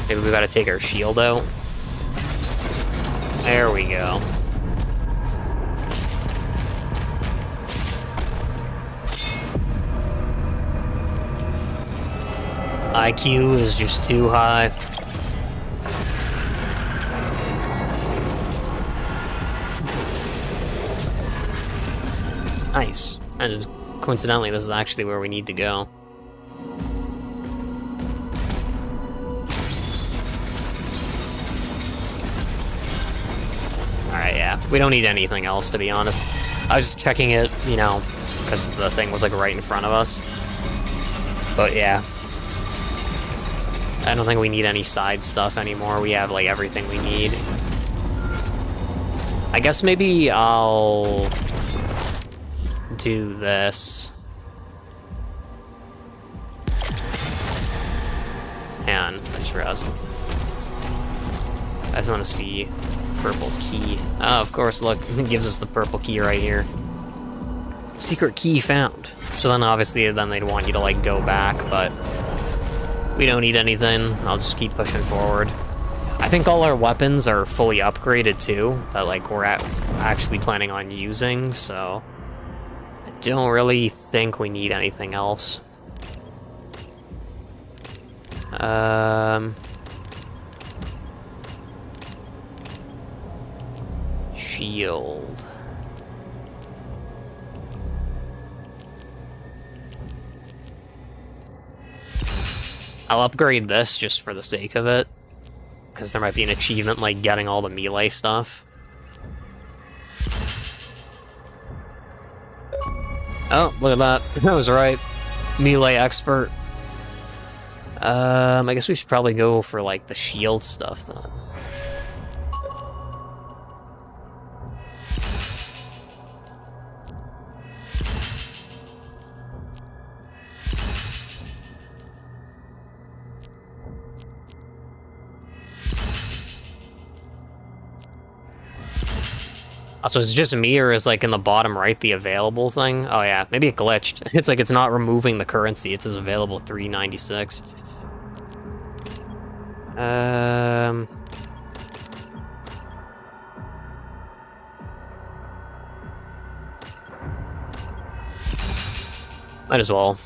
Speaker 1: Maybe we gotta take our shield out. There we go. IQ is just too high. Nice. And coincidentally, this is actually where we need to go. Alright, yeah. We don't need anything else, to be honest. I was just checking it, you know, because the thing was, like, right in front of us. But, yeah. I don't think we need any side stuff anymore. We have, like, everything we need. I guess maybe I'll... do this. And I just realized I just want to see purple key. Oh, of course, look, it gives us the purple key right here. Secret key found. So then obviously then they'd want you to like go back, but we don't need anything. I'll just keep pushing forward. I think all our weapons are fully upgraded too, that like we're actually planning on using, so don't really think we need anything else. Shield. I'll upgrade this just for the sake of it, because there might be an achievement like getting all the melee stuff. Oh, look at that. I was right. Melee expert. I guess we should probably go for, like, the shield stuff, then. So it's just me, or is like in the bottom right the available thing? Oh yeah, maybe it glitched. It's like it's not removing the currency. It says available 396. Might as well.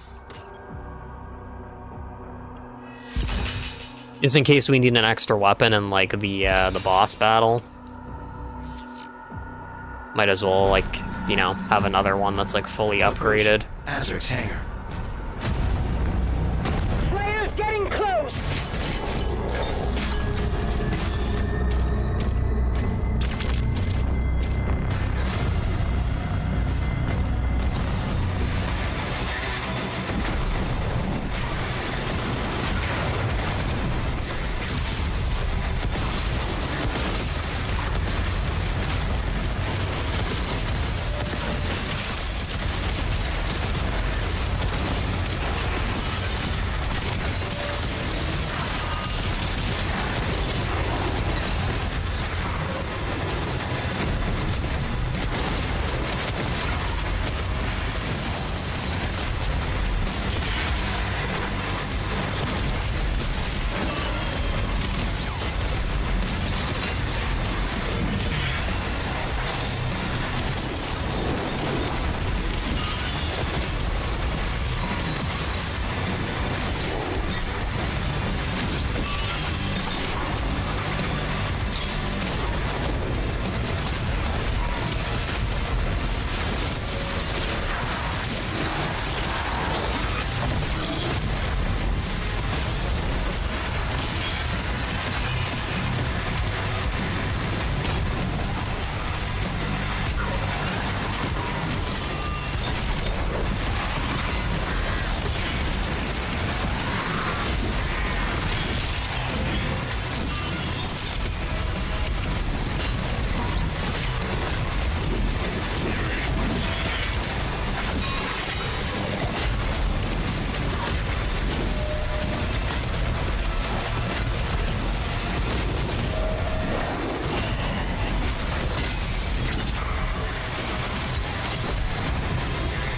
Speaker 1: Just in case we need an extra weapon in like the boss battle. Might as well, like, you know, have another one that's, like, fully upgraded.
Speaker 8: Azric's hangar.
Speaker 10: Slayer's getting close!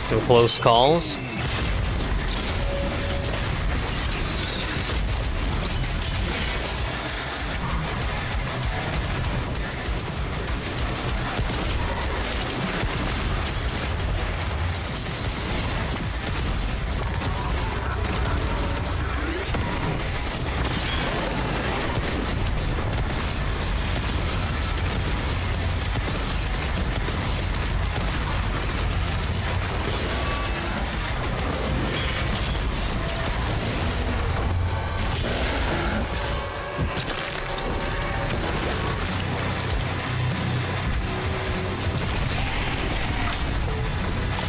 Speaker 1: Some close calls.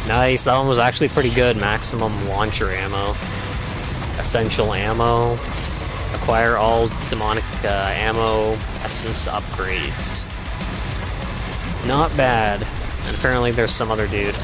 Speaker 1: Nice, that one was actually pretty good. Maximum launcher ammo. Essential ammo. Acquire all demonic ammo essence upgrades. Not bad. And apparently there's some other dude.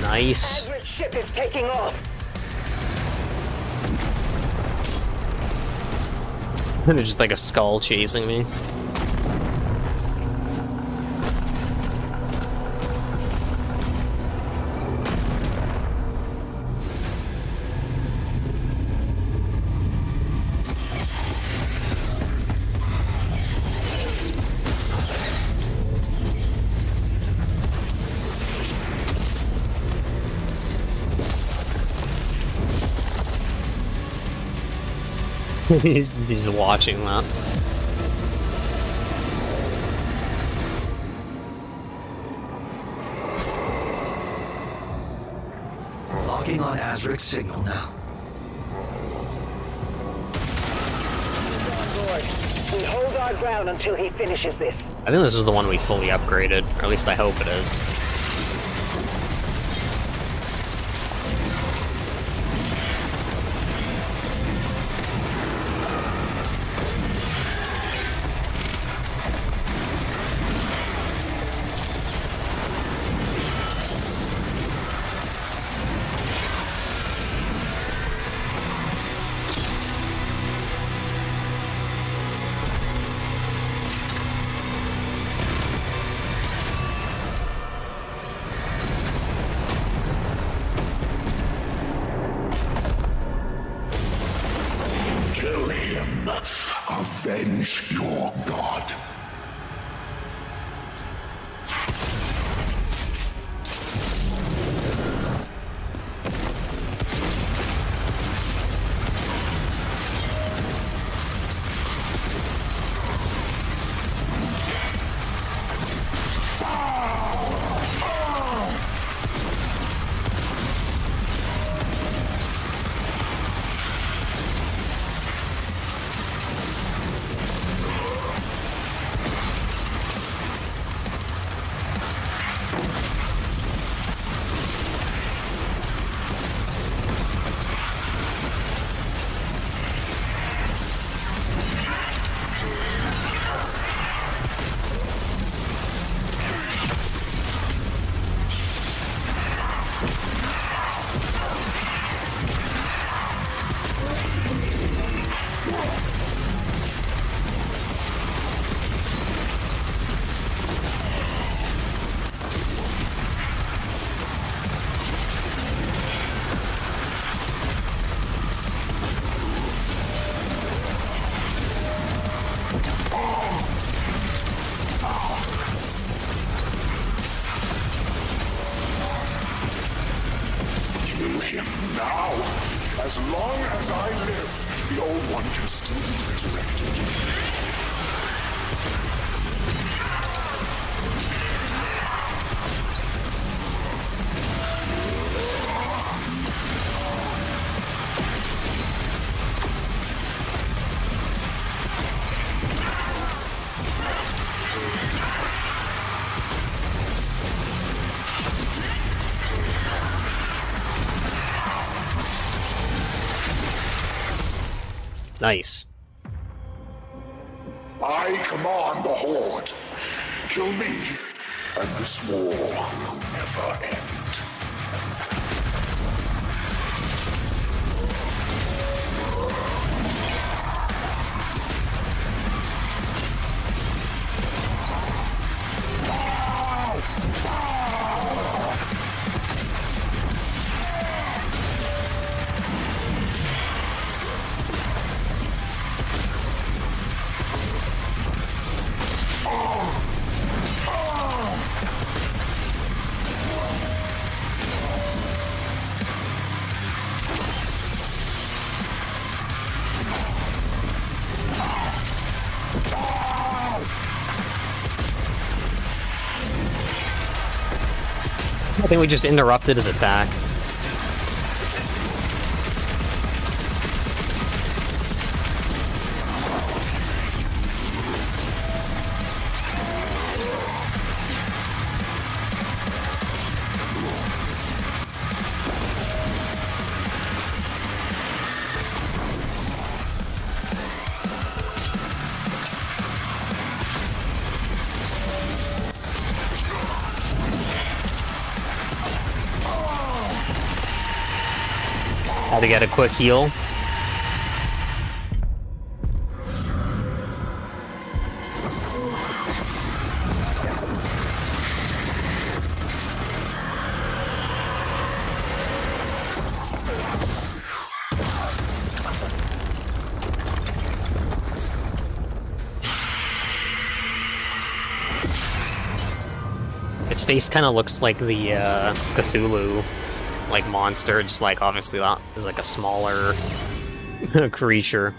Speaker 1: Nice.
Speaker 10: Azric's ship is taking off.
Speaker 1: There's just like a skull chasing me. He's watching that.
Speaker 8: Locking on Azric's signal now.
Speaker 10: We hold our ground until he finishes this.
Speaker 1: I think this is the one we fully upgraded, or at least I hope it is.
Speaker 5: Kill him. Avenge your god. Kill him now. As long as I live, the old one can still be resurrected.
Speaker 1: Nice.
Speaker 5: I command the Horde. Kill me, and this war will never end.
Speaker 1: I think we just interrupted his attack. Had to get a quick heal. Its face kind of looks like the Cthulhu like monster, just like obviously that is like a smaller creature.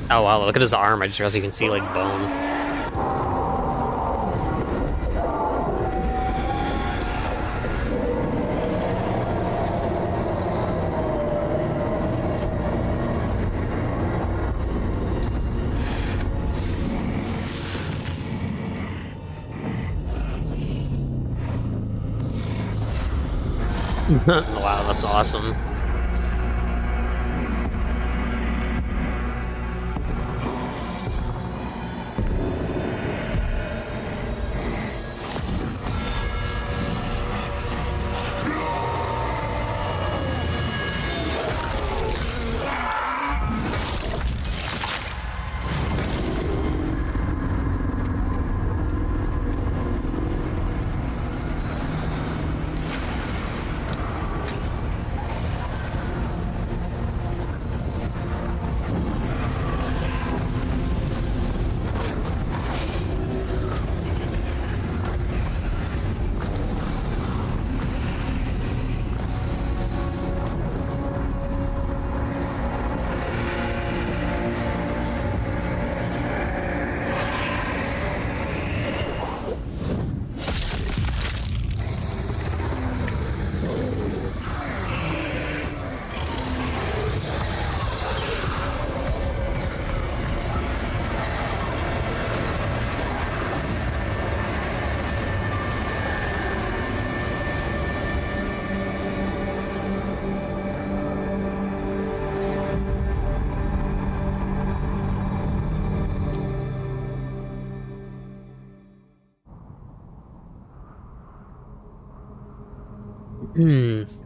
Speaker 1: Oh wow, look at his arm. I just realized you can see like bone. Wow, that's awesome.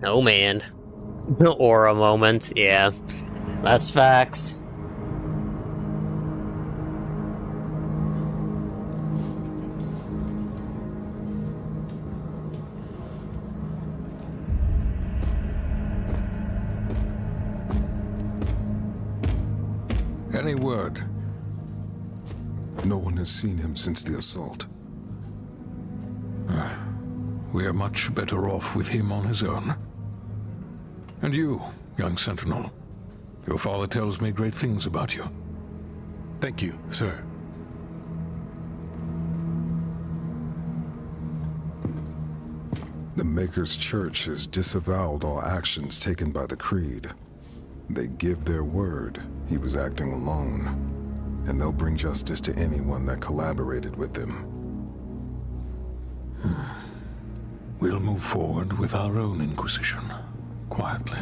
Speaker 1: Oh man. Aura moment, yeah. That's facts.
Speaker 9: Any word?
Speaker 5: No one has seen him since the assault.
Speaker 9: We are much better off with him on his own. And you, young sentinel. Your father tells me great things about you.
Speaker 2: Thank you, sir.
Speaker 5: The Maker's Church has disavowed all actions taken by the Creed. They give their word he was acting alone, and they'll bring justice to anyone that collaborated with them.
Speaker 9: We'll move forward with our own Inquisition, quietly.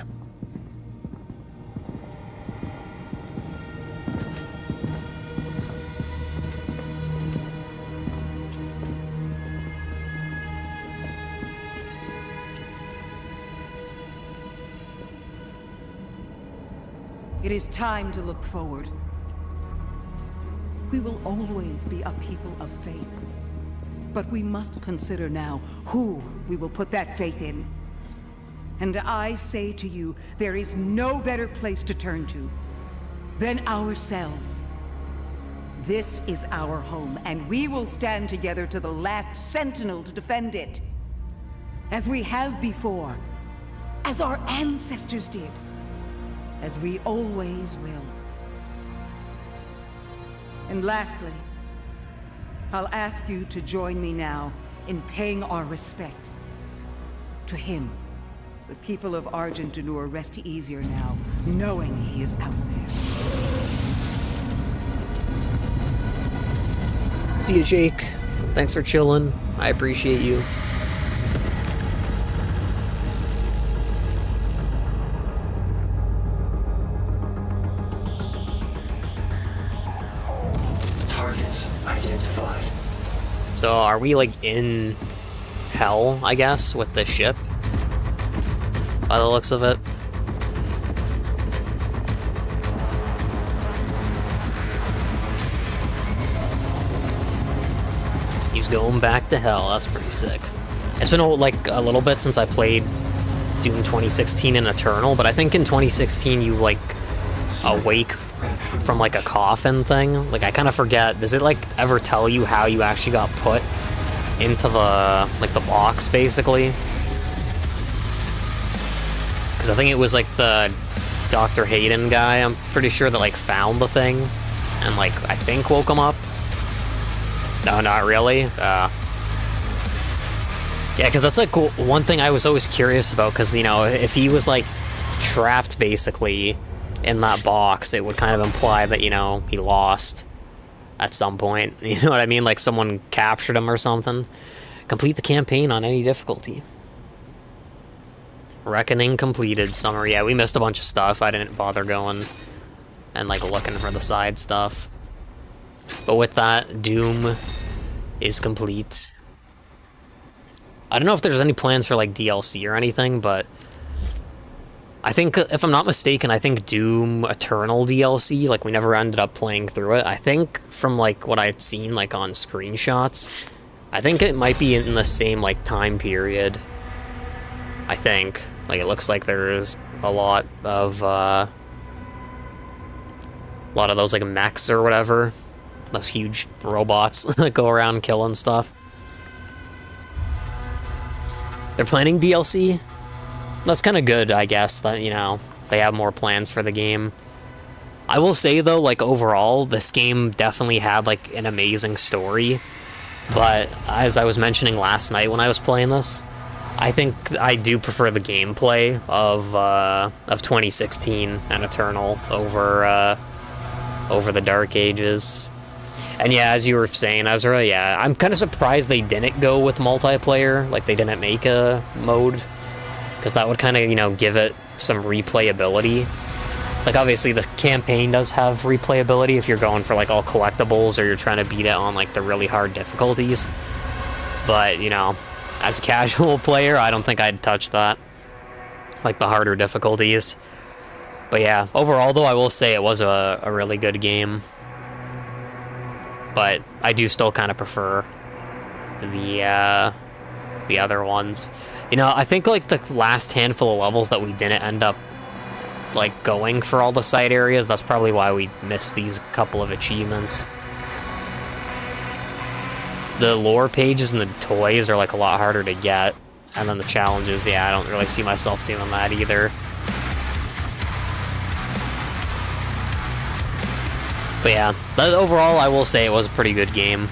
Speaker 11: It is time to look forward. We will always be a people of faith. But we must consider now who we will put that faith in. And I say to you, there is no better place to turn to than ourselves. This is our home, and we will stand together to the last sentinel to defend it. As we have before, as our ancestors did. As we always will. And lastly, I'll ask you to join me now in paying our respect to him. The people of Argent-Denur rest easier now, knowing he is out there.
Speaker 1: See you, Jake. Thanks for chilling. I appreciate you. So are we like in hell, I guess, with the ship? By the looks of it. He's going back to hell, that's pretty sick. It's been like a little bit since I played Doom 2016 in Eternal, but I think in 2016 you like awake from like a coffin thing. Like I kind of forget. Does it like ever tell you how you actually got put into the like the box basically? Because I think it was like the Dr. Hayden guy, I'm pretty sure, that like found the thing and like I think woke him up. No, not really. Yeah, because that's like one thing I was always curious about, because you know, if he was like trapped basically in that box, it would kind of imply that, you know, he lost at some point. You know what I mean? Like someone captured him or something. Complete the campaign on any difficulty. Reckoning completed. Summary. Yeah, we missed a bunch of stuff. I didn't bother going and like looking for the side stuff. But with that, Doom is complete. I don't know if there's any plans for like DLC or anything, but I think, if I'm not mistaken, I think Doom Eternal DLC, like we never ended up playing through it. I think from like what I'd seen like on screenshots, I think it might be in the same like time period. I think. Like it looks like there's a lot of those like mechs or whatever. Those huge robots that go around killing stuff. They're planning DLC? That's kind of good, I guess, that, you know, they have more plans for the game. I will say, though, like, overall, this game definitely had, like, an amazing story. But, as I was mentioning last night when I was playing this, I think I do prefer the gameplay of 2016 and Eternal over the Dark Ages. And yeah, as you were saying, Ezra, yeah, I'm kind of surprised they didn't go with multiplayer, like they didn't make a mode, because that would kind of, you know, give it some replayability. Like, obviously, the campaign does have replayability if you're going for, like, all collectibles or you're trying to beat it on, like, the really hard difficulties. But, you know, as a casual player, I don't think I'd touch that. Like, the harder difficulties. But yeah, overall, though, I will say it was a really good game. But I do still kind of prefer the other ones. You know, I think, like, the last handful of levels that we didn't end up, like, going for all the side areas. That's probably why we missed these couple of achievements. The lore pages and the toys are, like, a lot harder to get. And then the challenges, yeah, I don't really see myself doing that either. But yeah, overall, I will say it was a pretty good game.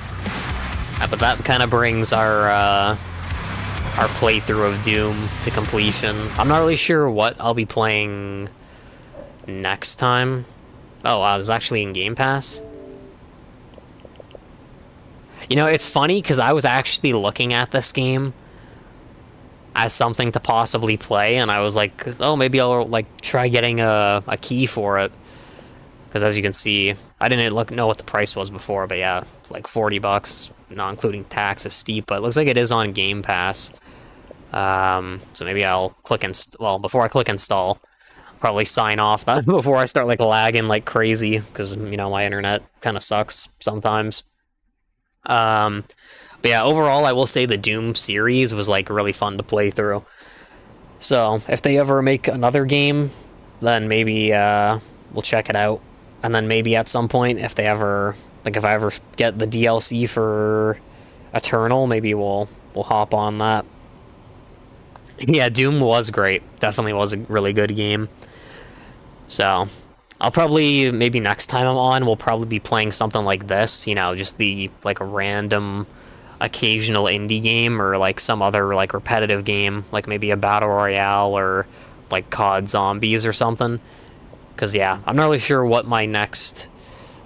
Speaker 1: But that kind of brings our playthrough of Doom to completion. I'm not really sure what I'll be playing next time. Oh, wow, this is actually in Game Pass. You know, it's funny, because I was actually looking at this game as something to possibly play, and I was like, oh, maybe I'll, like, try getting a key for it. Because as you can see, I didn't know what the price was before, but yeah, like 40 bucks, not including tax, is steep, but it looks like it is on Game Pass. So maybe I'll click well, before I click install, probably sign off that before I start, like, lagging like crazy, because, you know, my internet kind of sucks sometimes. But yeah, overall, I will say the Doom series was, like, really fun to play through. So, if they ever make another game, then maybe, we'll check it out. And then maybe at some point, if I ever get the DLC for Eternal, maybe we'll hop on that. Yeah, Doom was great. Definitely was a really good game. So, I'll probably, maybe next time I'm on, we'll probably be playing something like this, you know, just like a random, occasional indie game, or, like, some other, like, repetitive game, like maybe a Battle Royale, or, like, COD Zombies or something. Because, yeah, I'm not really sure what my next,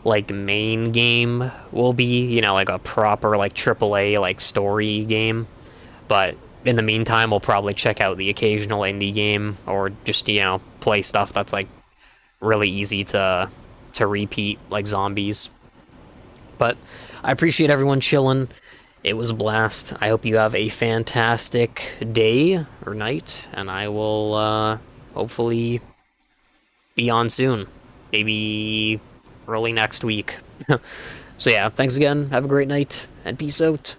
Speaker 1: like, main game will be, you know, like a proper, like, AAA, like, story game. But in the meantime, we'll probably check out the occasional indie game, or just, you know, play stuff that's, like, really easy to repeat, like Zombies. But I appreciate everyone chilling. It was a blast. I hope you have a fantastic day or night, and I will, hopefully be on soon. Maybe early next week. So yeah, thanks again. Have a great night, and peace out.